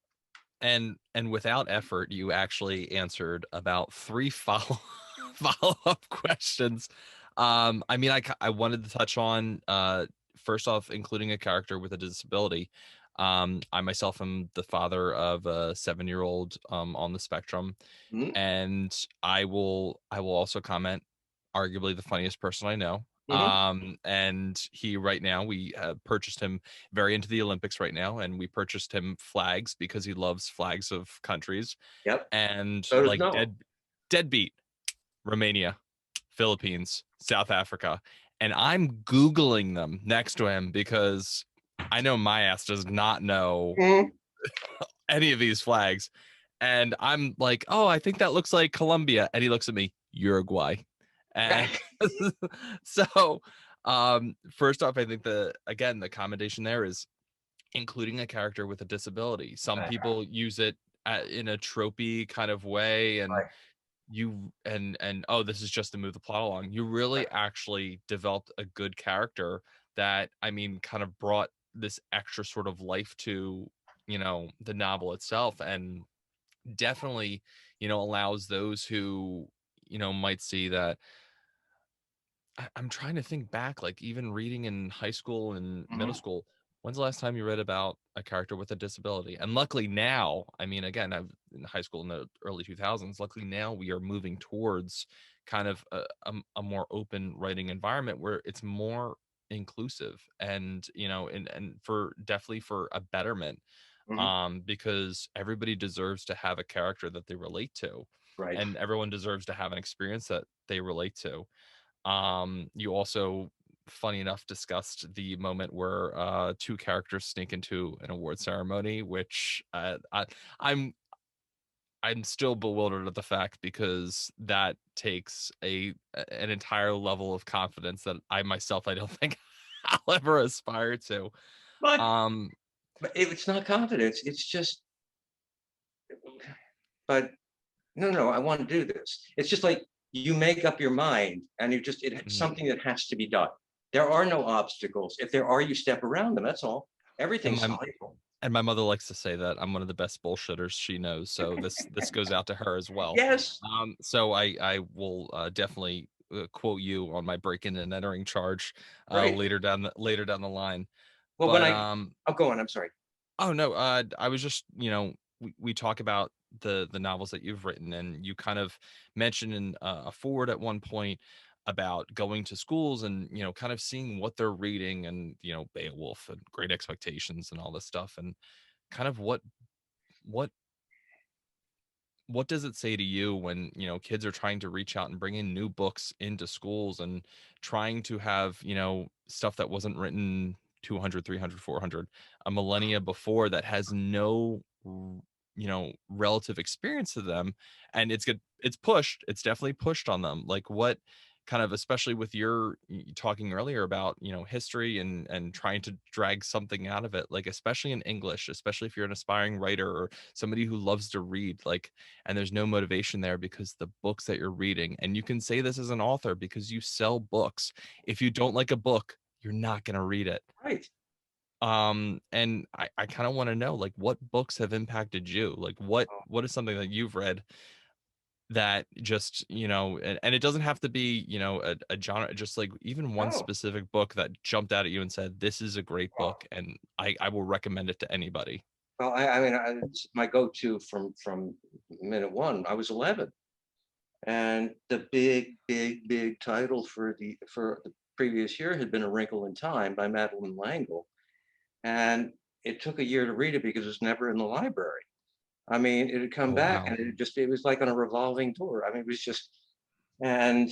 And without effort, you actually answered about 3 follow-up questions. I mean, I wanted to touch on first off, including a character with a disability. I myself am the father of a 7-year-old on the spectrum, and I will also comment, arguably the funniest person I know. And he right now, we purchased him very into the Olympics right now, and we purchased him flags because he loves flags of countries. Yep. And So like deadbeat Romania, Philippines, South Africa, and I'm Googling them next to him because I know my ass does not know Mhm. any of these flags. And I'm like, oh, I think that looks like Colombia. And he looks at me, Uruguay. And so first off, I think the commendation there is including a character with a disability. Some people use it in a tropey kind of way, and Right. oh, this is just to move the plot along. You really actually developed a good character that, I mean, kind of brought this extra sort of life to, the novel itself, and definitely, allows those who, might see that. I'm trying to think back, like even reading in high school and middle Mhm. school. When's the last time you read about a character with a disability? And luckily now, I mean, again, I've in high school in the early 2000s. Luckily now, we are moving towards kind of a more open writing environment where it's more inclusive, and and for definitely for a betterment, Mhm. because everybody deserves to have a character that they relate to, Right. and everyone deserves to have an experience that they relate to. You also, funny enough, discussed the moment where two characters sneak into an award ceremony, which I'm still bewildered at the fact, because that takes an entire level of confidence that I myself I don't think I'll ever aspire to. But Um, it's not confidence. It's just, but no, I want to do this. It's just like you make up your mind and it's mhm. something that has to be done. There are no obstacles. If there are, you step around them. That's all. and Everything's my soluble. and my mother likes to say that I'm one of the best bullshitters she knows, so this goes out to her as well. Yes. So I will definitely quote you on my break-in and entering charge Great. later down the line. Well, But I'll go on. I'm sorry. oh no, I was just, we talk about the novels that you've written, and you kind of mentioned in a forward at one point about going to schools and, kind of seeing what they're reading, and, Beowulf and Great Expectations and all this stuff, and kind of what what does it say to you when, kids are trying to reach out and bring in new books into schools, and trying to have, stuff that wasn't written 200, 300, 400, a millennia before, that has no relative experience to them, and it's definitely pushed on them, like what kind of, especially with your talking earlier about, history, and trying to drag something out of it, like especially in English, especially if you're an aspiring writer or somebody who loves to read, like, and there's no motivation there because the books that you're reading, and you can say this as an author because you sell books, if you don't like a book, you're not going to read it. Right. And I kind of want to know, like, what books have impacted you, like Oh, what is something that you've read that just, and it doesn't have to be, a genre, just like even one no. specific book that jumped out at you and said, this is a great Oh, book, and I will recommend it to anybody. well, I mean, it's my go-to from minute one. I was 11, and the big title for the previous year had been A Wrinkle in Time by Madeleine L'Engle, and it took a year to read it because it was never in the library. I mean, it had come Oh back, wow. and it was like on a revolving door. I mean, it was just, and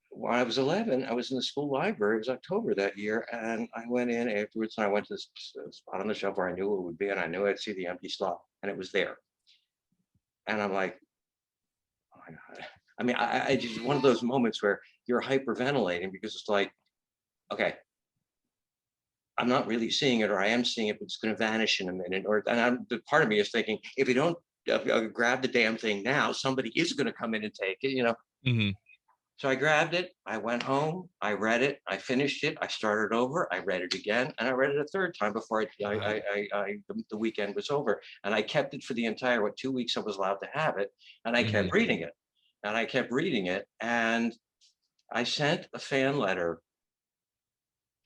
when I was 11, I was in the school library. It was October that year, and I went in afterwards, and I went to this spot on the shelf where I knew it would be, and I knew I'd see the empty slot, and it was there. And I'm like, oh my God. I mean, I just one of those moments where you're hyperventilating because it's like, okay, I'm not really seeing it, or I am seeing it, but it's going to vanish in a minute. The part of me is thinking, if you don't grab the damn thing now, somebody is going to come in and take it. Hmm. So I grabbed it. I went home. I read it. I finished it. I started over. I read it again, and I read it a third time before the weekend was over. And I kept it for the entire 2 weeks I was allowed to have it, and I Hmm. kept reading it, and I kept reading it, and I sent a fan letter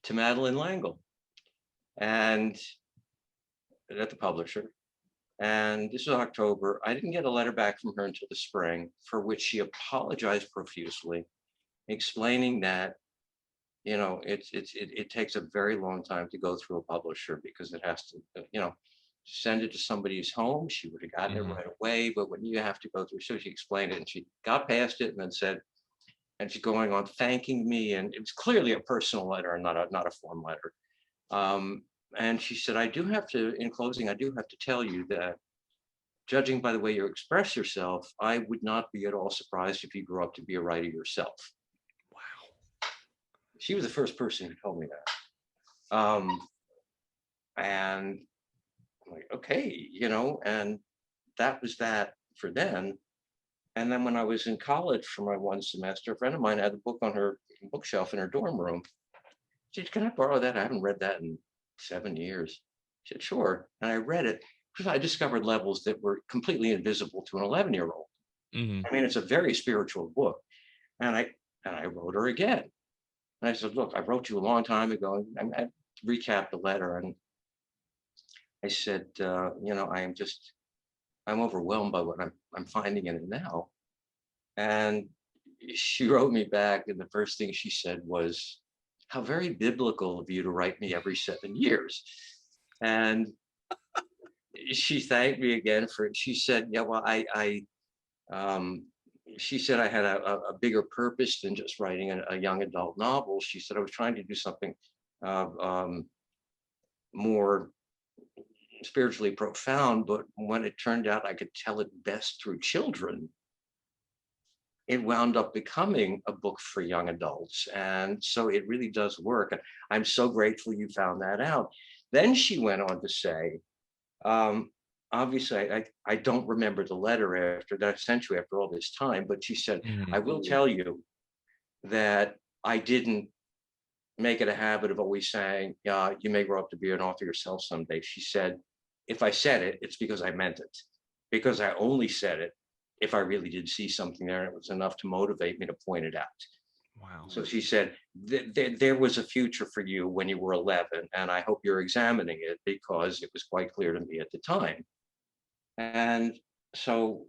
to Madeleine L'Engle and at the publisher. And this is October. I didn't get a letter back from her until the spring, for which she apologized profusely, explaining that it takes a very long time to go through a publisher because it has to send it to somebody's home. She would have gotten it Hmm. right away, but when you have to go through, so she explained it, and she got past it and then said, and she's going on thanking me, and it was clearly a personal letter and not a form letter. And she said, I do have to, in closing, I do have to tell you that judging by the way you express yourself, I would not be at all surprised if you grew up to be a writer yourself. Wow. She was the first person who told me that. And I'm like, okay, and that was that for then. And then when I was in college for my one semester, a friend of mine had the book on her bookshelf in her dorm room. She said, can I borrow that? I haven't read that in 7 years. She said, sure. And I read it because I discovered levels that were completely invisible to an 11-year-old. Mm-hmm. I mean, it's a very spiritual book. And I wrote her again. And I said, look, I wrote you a long time ago. And I recapped the letter. And I said, I'm overwhelmed by what I'm finding in it now. And she wrote me back. And the first thing she said was, how very biblical of you to write me every 7 years. And she thanked me again for it. She said, yeah, well, she said I had a bigger purpose than just writing a young adult novel. She said I was trying to do something more spiritually profound, but when it turned out I could tell it best through children, it wound up becoming a book for young adults. And so it really does work. And I'm so grateful you found that out. Then she went on to say, obviously, I don't remember the letter after that I sent you after all this time, but she said, Mm-hmm. I will tell you that I didn't make it a habit of always saying, you may grow up to be an author yourself someday. She said, if I said it, it's because I meant it, because I only said it if I really did see something there and it was enough to motivate me to point it out. Wow. So she said, there was a future for you when you were 11, and I hope you're examining it because it was quite clear to me at the time. And so,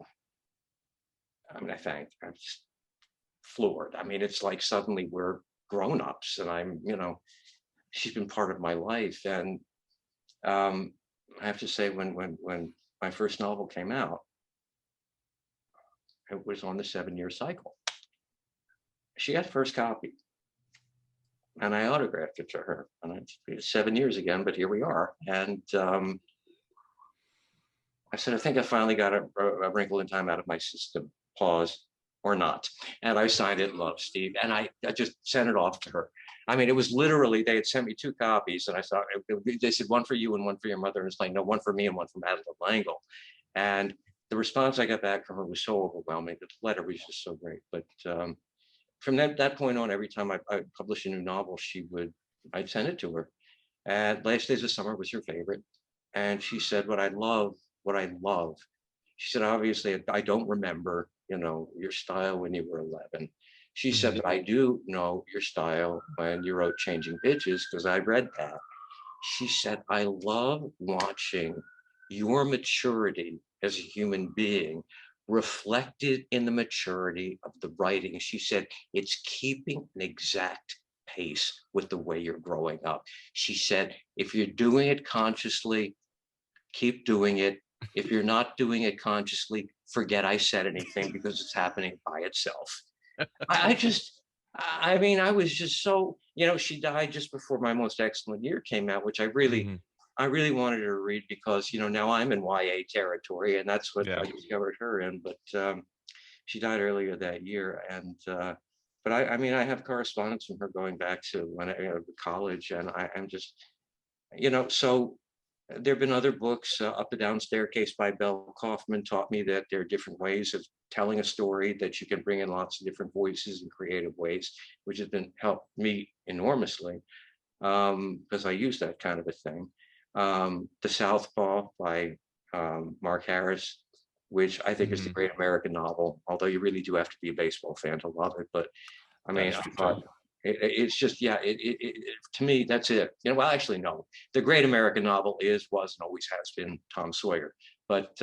I mean, I'm just floored. I mean, it's like suddenly we're grown-ups and she's been part of my life. And I have to say, when my first novel came out, it was on the 7-year cycle. She got first copy and I autographed it to her. And it's 7 years again, but here we are. And I said, I think I finally got a wrinkle in time out of my system. Pause or not. And I signed it, love, Steve. And I just sent it off to her. I mean, it was literally, they had sent me 2 copies. And I thought, they said one for you and one for your mother. And it's like, no, one for me and one for Madeleine. And the response I got back from her was so overwhelming. The letter was just so great. But from that point on, every time I published a new novel, I'd send it to her. And Last Days of Summer was her favorite. And she said, what I love, she said, obviously, I don't remember, your style when you were 11. She Mm-hmm. said, but I do know your style when you wrote Changing Pitches, because I read that. She said, I love watching your maturity as a human being reflected in the maturity of the writing. She said, it's keeping an exact pace with the way you're growing up. She said, if you're doing it consciously, keep doing it. If you're not doing it consciously, forget I said anything because it's happening by itself. I was just so, she died just before My Most Excellent Year came out, which I really wanted her to read because, now I'm in YA territory and that's what I discovered her in. But she died earlier that year. And, but I have correspondence from her going back to when college, and I'm just, so there have been other books. Up and Down Staircase by Belle Kaufman taught me that there are different ways of telling a story, that you can bring in lots of different voices and creative ways, which has helped me enormously because I use that kind of a thing. The Southpaw by Mark Harris, which I think is the great American novel, although you really do have to be a baseball fan to love it. But I mean, I thought it's just, to me, that's it. Well, actually, no. The great American novel was, and always has been, Tom Sawyer. But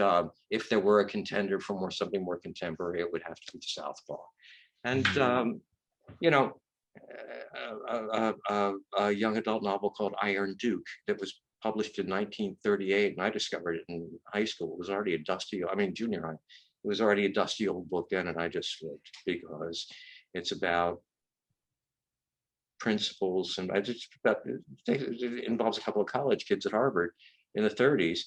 if there were a contender for something more contemporary, it would have to be the Southpaw. And, a young adult novel called Iron Duke that was published in 1938, and I discovered it in high school. It was already junior high. It was already a dusty old book then, and I just flipped because It's about principles, and it involves a couple of college kids at Harvard in the 30s.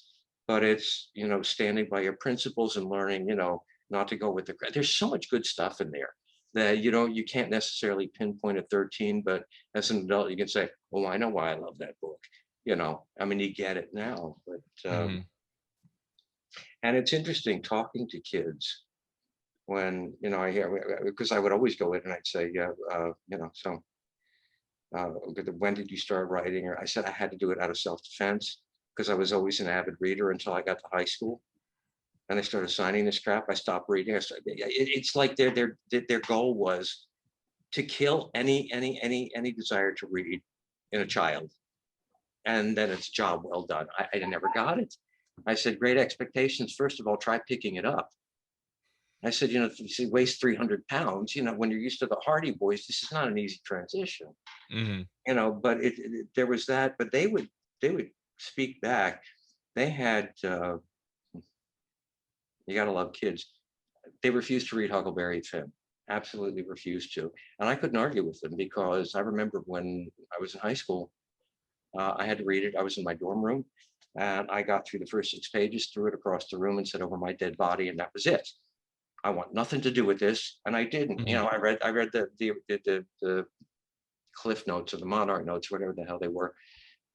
But it's, standing by your principles and learning, not to go with the crowd. There's so much good stuff in there that you can't necessarily pinpoint at 13, but as an adult you can say, oh, I know why I love that book. I mean, you get it now. But and it's interesting talking to kids when I hear, because I would always go in and I'd say, yeah, so when did you start writing? Or I said I had to do it out of self-defense because I was always an avid reader until I got to high school. And I started signing this crap. I stopped reading. It's like their goal was to kill any desire to read in a child, and then it's a job well done. I never got it. I said, Great Expectations. First of all, try picking it up. I said, if you weighs 300 pounds, when you're used to the Hardy Boys, this is not an easy transition. But there was that. But they would speak back. They had. You got to love kids. They refused to read Huckleberry Finn, absolutely refused to. And I couldn't argue with them because I remember when I was in high school, I had to read it. I was in my dorm room and I got through the first 6 pages, threw it across the room and said, over my dead body. And that was it. I want nothing to do with this. And I didn't. I read the Cliff Notes or the Monarch Notes, whatever the hell they were.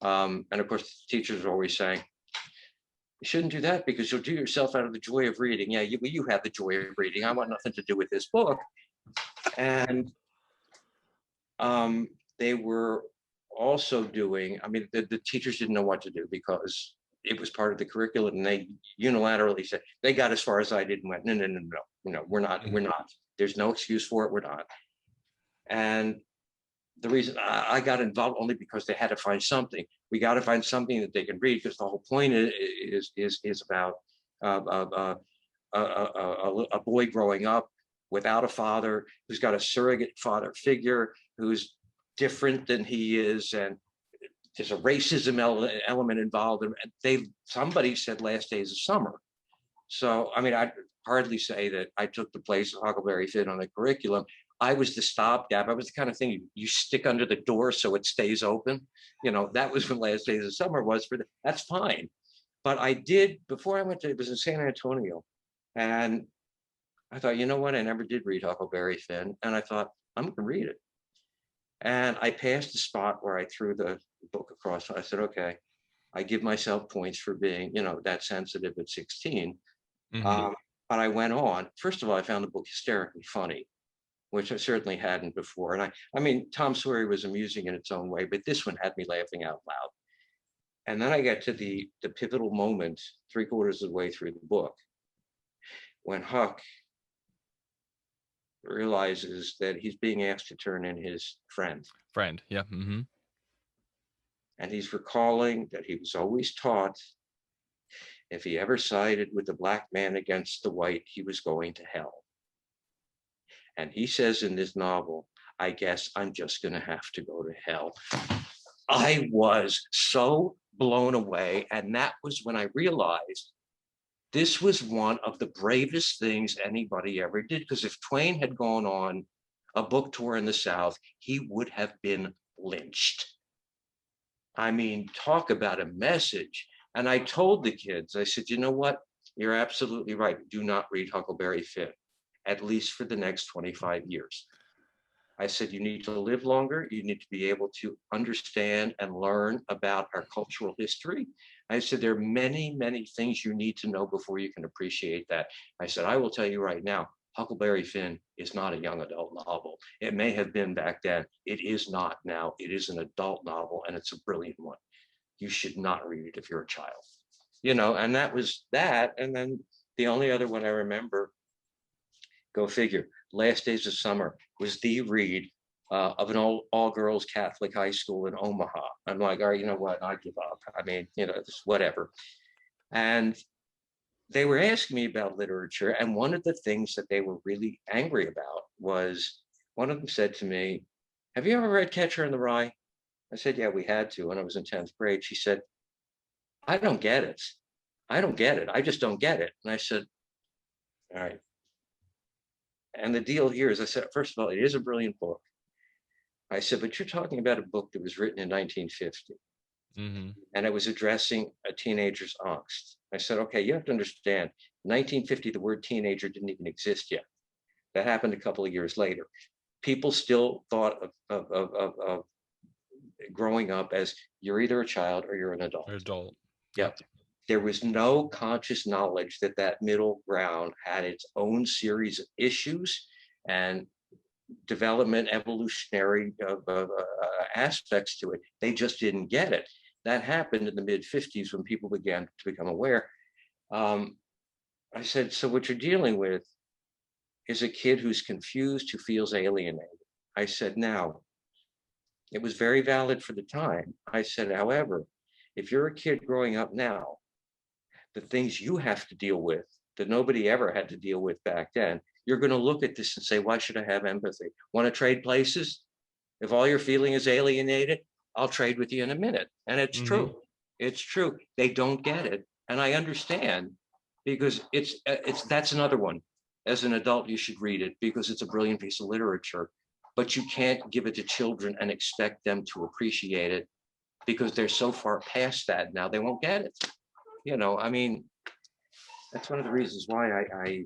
And of course, the teachers were always saying, you shouldn't do that because you'll do yourself out of the joy of reading. Yeah, you have the joy of reading. I want nothing to do with this book. And they were also doing, the teachers didn't know what to do because it was part of the curriculum, and they unilaterally said, they got as far as I did and went, no, we're not. There's no excuse for it, we're not. And the reason I got involved only because they had to find something. We got to find something that they can read, because the whole point is about a boy growing up without a father, who's got a surrogate father figure, who's different than he is, and there's a racism element involved. And somebody said Last Days of Summer. So, I'd hardly say that I took the place of Huckleberry Finn on the curriculum. I was the stopgap. I was the kind of thing you stick under the door so it stays open. That was when Last Days of Summer was for that's fine. But I did, before I went to, it was in San Antonio. And I thought, you know what? I never did read Huckleberry Finn. And I thought, I'm going to read it. And I passed the spot where I threw the book across. I said, okay, I give myself points for being, that sensitive at 16. But I went on. First of all, I found the book hysterically funny, which I certainly hadn't before. And Tom Sawyer was amusing in its own way, but this one had me laughing out loud. And then I get to the pivotal moment, 3/4 of the way through the book, when Huck realizes that he's being asked to turn in his friend. Yeah. And he's recalling that he was always taught if he ever sided with the black man against the white, he was going to hell. And he says in this novel, I guess I'm just going to have to go to hell. I was so blown away. And that was when I realized this was one of the bravest things anybody ever did. Because if Twain had gone on a book tour in the South, he would have been lynched. Talk about a message. And I told the kids, I said, you know what? You're absolutely right. Do not read Huckleberry Finn, at least for the next 25 years. I said, you need to live longer. You need to be able to understand and learn about our cultural history. I said, there are many, many things you need to know before you can appreciate that. I said, I will tell you right now, Huckleberry Finn is not a young adult novel. It may have been back then. It is not now. It is an adult novel, and it's a brilliant one. You should not read it if you're a child. And that was that. And then the only other one I remember, go figure, Last Days of Summer was the read of an all-girls Catholic high school in Omaha. I'm like, all right, you know what? I give up. Whatever. And they were asking me about literature. And one of the things that they were really angry about was, one of them said to me, have you ever read Catcher in the Rye? I said, yeah, we had to when I was in 10th grade. She said, I don't get it. I don't get it. I just don't get it. And I said, all right, And the deal here is, I said, first of all, it is a brilliant book. I said, but you're talking about a book that was written in 1950. Mm-hmm. And it was addressing a teenager's angst. I said, okay, you have to understand, 1950, the word teenager didn't even exist yet. That happened a couple of years later. People still thought of growing up as you're either a child or you're an adult. Adult. Yep. There was no conscious knowledge that that middle ground had its own series of issues and development, evolutionary aspects to it. They just didn't get it. That happened in the mid 50s when people began to become aware. I said, so what you're dealing with is a kid who's confused, who feels alienated. I said, now, it was very valid for the time. I said, however, if you're a kid growing up now, the things you have to deal with that nobody ever had to deal with back then, you're going to look at this and say, why should I have empathy? Want to trade places? If all you're feeling is alienated, I'll trade with you in a minute. And it's true. It's true. They don't get it. And I understand, because that's another one. As an adult, you should read it because it's a brilliant piece of literature. But you can't give it to children and expect them to appreciate it, because they're so far past that now, they won't get it. You know, I mean, that's one of the reasons why I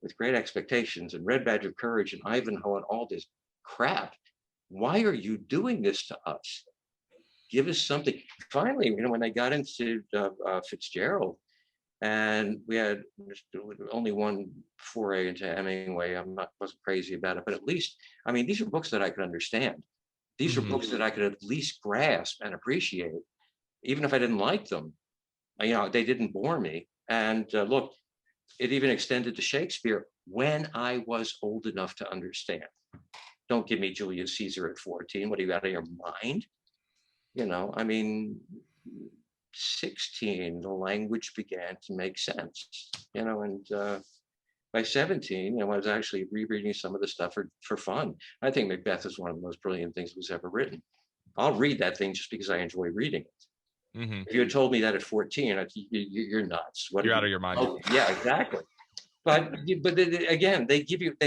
with Great Expectations and Red Badge of Courage and Ivanhoe and all this crap, why are you doing this to us? Give us something. Finally, you know, when I got into Fitzgerald, and we had only one foray into Hemingway, wasn't crazy about it, but at least, I mean, these are books that I could understand. These are books that I could at least grasp and appreciate, even if I didn't like them. You know, they didn't bore me. And look, it even extended to Shakespeare when I was old enough to understand. Don't give me Julius Caesar at 14. What, are you out of your mind? You know, I mean, 16, the language began to make sense, you know, and by 17, you know, I was actually rereading some of the stuff for fun. I think Macbeth is one of the most brilliant things that was ever written. I'll read that thing just because I enjoy reading it. If you had told me that at 14, you're nuts. You're out of your mind. Oh, yeah, exactly. But again, they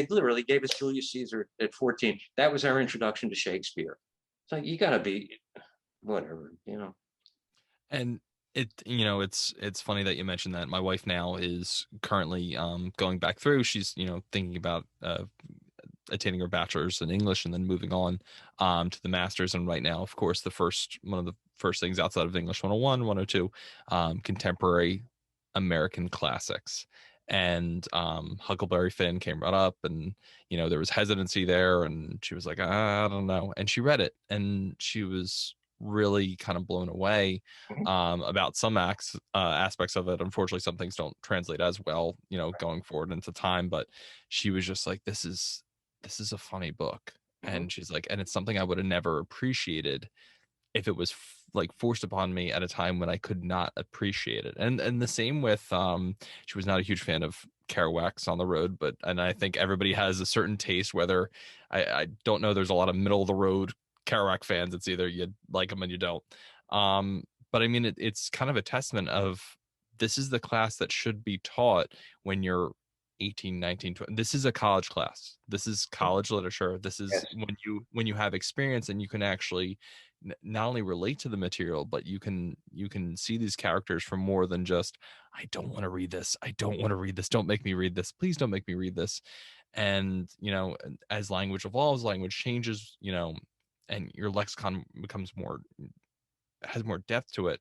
literally gave us Julius Caesar at 14. That was our introduction to Shakespeare. So you got to be whatever, you know. And you know, it's funny that you mentioned that. My wife now is currently going back through. She's, you know, thinking about attaining her bachelor's in English and then moving on to the master's. And right now, of course, one of the first things outside of English 101, 102, contemporary American classics. And Huckleberry Finn came right up, and you know, there was hesitancy there, and she was like, I don't know. And she read it, and she was really kind of blown away about some aspects of it. Unfortunately, some things don't translate as well, you know, going forward into time. But she was just like, this is a funny book. And she's like, and it's something I would have never appreciated if it was like forced upon me at a time when I could not appreciate it. And the same with she was not a huge fan of Kerouac's On the Road, and I think everybody has a certain taste, whether I don't know, there's a lot of middle of the road Kerouac fans. It's either you like them and you don't. But I mean, it's kind of a testament of, this is the class that should be taught when you're 18, 19, 20. This is a college class. This is college literature. This is when you have experience and you can actually not only relate to the material, but you can see these characters from more than just, I don't want to read this. I don't want to read this. Don't make me read this. Please don't make me read this. And, you know, as language evolves, language changes, you know, and your lexicon has more depth to it.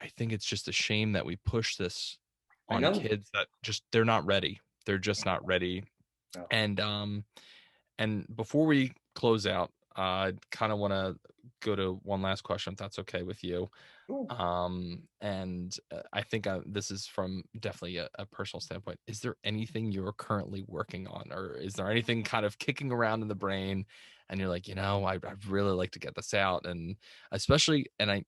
I think it's just a shame that we push this on kids that they're not ready. They're just not ready. No. And before we close out, I kind of want to go to one last question, if that's okay with you. Cool. And I think this is from definitely a personal standpoint. Is there anything you're currently working on, or is there anything kind of kicking around in the brain and you're like, you know, I'd really like to get this out? And especially, and I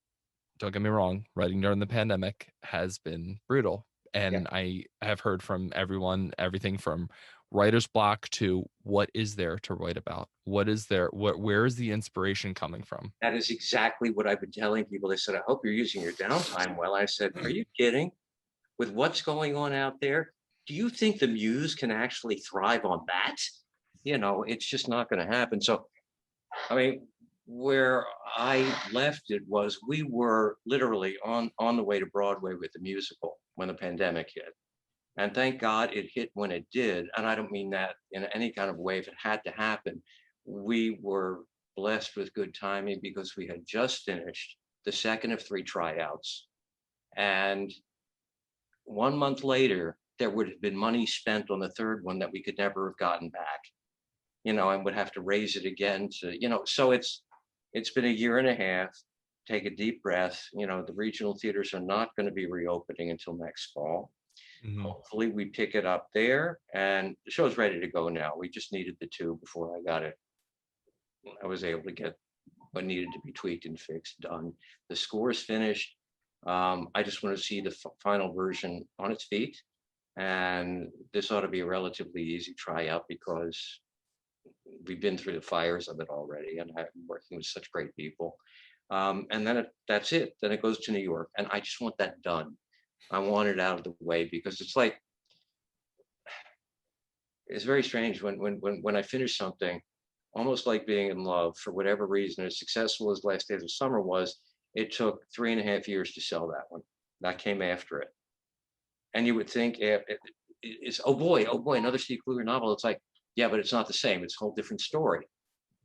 don't get me wrong, writing during the pandemic has been brutal. And I have heard from everyone, everything from writer's block to what is there to write about? Where is the inspiration coming from? That is exactly what I've been telling people. They said, I hope you're using your downtime well. I said, are you kidding? With what's going on out there, do you think the muse can actually thrive on that? It's just not going to happen. So, I mean, where I left it was we were literally on the way to Broadway with the musical when the pandemic hit. And thank God it hit when it did. And I don't mean that in any kind of way. If it had to happen, we were blessed with good timing because we had just finished the second of 3 tryouts. And 1 month later, there would have been money spent on the third one that we could never have gotten back, and would have to raise it again so it's been a year and a half. Take a deep breath. The regional theaters are not going to be reopening until next fall. Mhm. Hopefully we pick it up there, and the show's ready to go now. We just needed the 2 before I was able to get what needed to be tweaked and fixed done. The score is finished. I just want to see the final version on its feet, and this ought to be a relatively easy tryout because we've been through the fires of it already, and I'm working with such great people. And then that's it. Then it goes to New York, and I just want that done. I want it out of the way because it's very strange when I finish something, almost like being in love. For whatever reason, as successful as Last Days of Summer was, it took 3.5 years to sell that one. That came after it. And you would think it's, oh boy, another Steve Kluger novel. It's like, yeah, but it's not the same. It's a whole different story.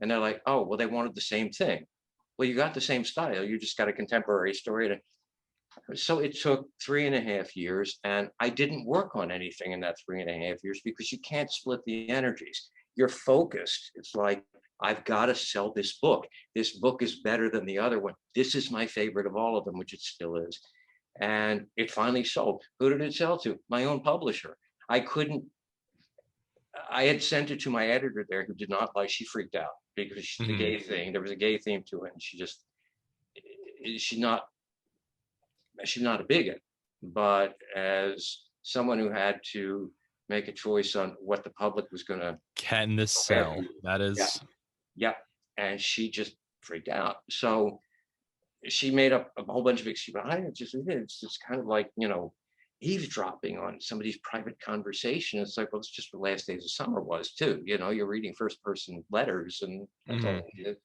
And they're like, oh, well, they wanted the same thing. Well, you got the same style. You just got a contemporary story. So it took 3.5 years, and I didn't work on anything in that 3.5 years because you can't split the energies. You're focused. It's like, I've got to sell this book. This book is better than the other one. This is my favorite of all of them, which it still is. And it finally sold. Who did it sell to? My own publisher. I had sent it to my editor there, who did not like. She freaked out because the gay thing. There was a gay theme to it, and she's not a bigot, but as someone who had to make a choice on what the public was going to. Can this sell? That is. Yeah. And she just freaked out. So she made up a whole bunch of excuses. It's just kind of like, eavesdropping on somebody's private conversation. It's like, well, it's just what Last Days of Summer was too. You're reading first person letters, and that's all it did.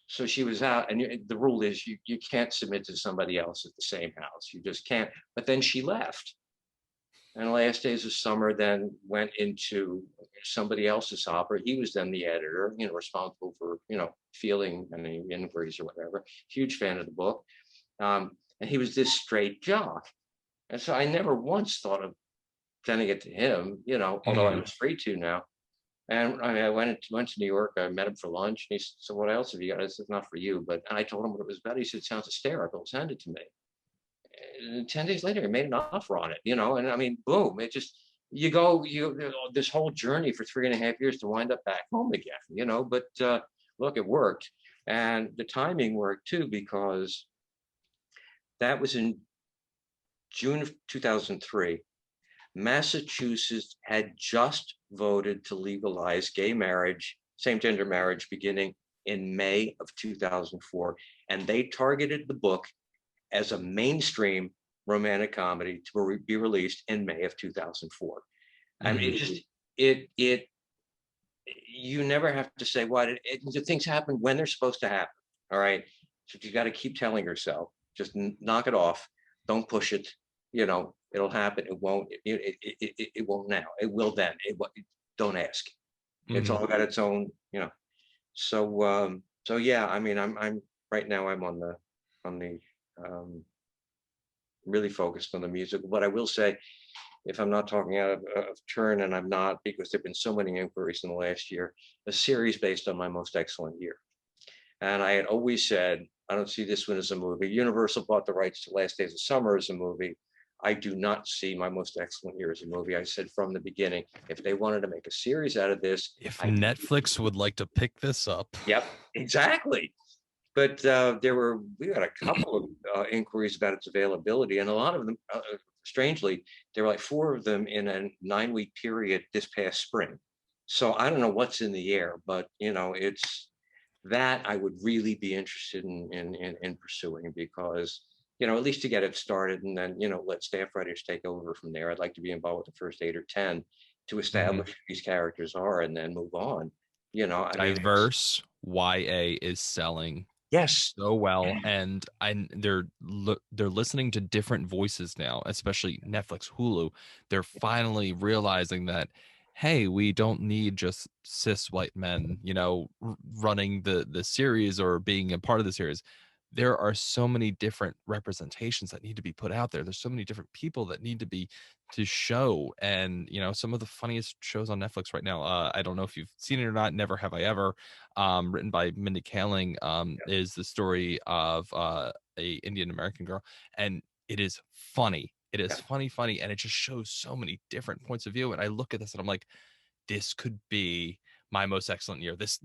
So she was out, and the rule is you can't submit to somebody else at the same house. You just can't. But then she left. And Last Days of Summer then went into somebody else's opera. He was then the editor, responsible for, fielding any inquiries or whatever. Huge fan of the book. And he was this straight jock. And so I never once thought of sending it to him, although I was free to now. And I went to New York. I met him for lunch, and he said, "So what else have you got?" I said, "Not for you," and I told him what it was about. He said, "It sounds hysterical. Send it to me." And 10 days later, he made an offer on it, and I mean, boom! It just this whole journey for 3.5 years to wind up back home again, But look, it worked, and the timing worked too, because that was in June of 2003. Massachusetts had just voted to legalize gay marriage, same-gender marriage, beginning in May of 2004. And they targeted the book as a mainstream romantic comedy to be released in May of 2004. I mean, you never have to say what the things happen when they're supposed to happen. All right. So you got to keep telling yourself, just knock it off. Don't push it. It'll happen. It won't. It won't now. It will then. Don't ask. It's all got its own. So yeah. I mean, I'm right now. I'm on the really focused on the musical. But I will say, if I'm not talking out of turn, and I'm not, because there've been so many inquiries in the last year, a series based on My Most Excellent Year. And I had always said, I don't see this one as a movie. Universal bought the rights to Last Days of Summer as a movie. I do not see My Most Excellent Year as a movie. I said from the beginning, if they wanted to make a series out of this. If Netflix would like to pick this up. Yep, exactly. But we got a couple of inquiries about its availability, and a lot of them, strangely, there were like 4 of them in a 9-week period this past spring. So I don't know what's in the air, but it's that I would really be interested in pursuing, because at least to get it started, and then, let staff writers take over from there. I'd like to be involved with the first 8 or 10 to Mhm. establish who these characters are and then move on. I mean, Diverse YA is selling yes, so well, and they're listening to different voices now, especially Netflix, Hulu. They're finally realizing that, hey, we don't need just cis white men, running the series or being a part of the series. There are so many different representations that need to be put out there. There's so many different people that need to show, and some of the funniest shows on Netflix right now. I don't know if you've seen it or not. Never Have I Ever, written by Mindy Kaling, is the story of a Indian American girl, and it is funny. It is yeah, funny, and it just shows so many different points of view. And I look at this and I'm like, this could be my most excellent year. This,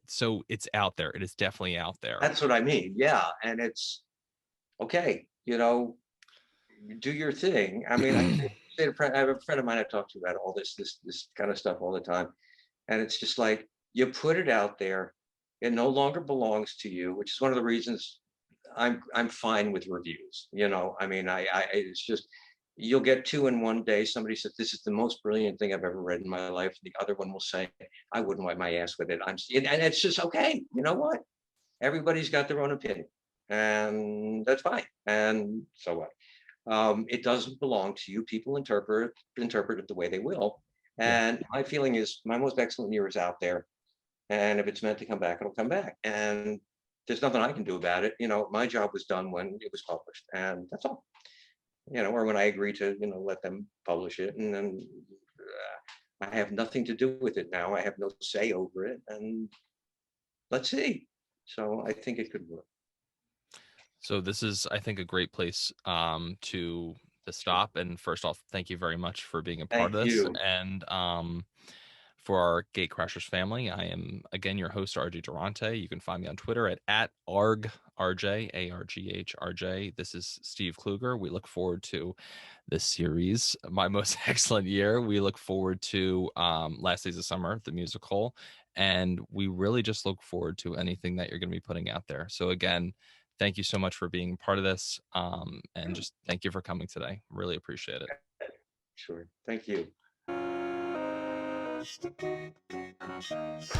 so it's out there. It is definitely out there. that's what I mean. Yeah, and it's okay. Do your thing. I mean, I have a friend of mine I talk to about all this kind of stuff all the time, and it's just like you put it out there, it no longer belongs to you, which is one of the reasons I'm fine with reviews. I mean, I it's just you'll get two in one day. Somebody says this is the most brilliant thing I've ever read in my life. The other one will say, I wouldn't wipe my ass with it. And it's just okay. You know what? Everybody's got their own opinion, and that's fine. And so what? It doesn't belong to you. People interpret it the way they will. Yeah. And my feeling is my most excellent year is out there. And if it's meant to come back, it'll come back. And there's nothing I can do about it. My job was done when it was published, and that's all. Or when I agree to, let them publish it, and then I have nothing to do with it now. I have no say over it, and let's see. So I think it could work. So this is, I think, a great place to stop. And first off, thank you very much for being a part Thank of this. you. And for our GateCrashers family, I am again your host, RJ Durante. You can find me on Twitter at ArgRJ, ARGHRJ. This is Steve Kluger. We look forward to this series, My Most Excellent Year. We look forward to Last Days of Summer, the musical. And we really just look forward to anything that you're going to be putting out there. So again, thank you so much for being part of this. And just thank you for coming today. Really appreciate it. Sure. Thank you. GateCrashers.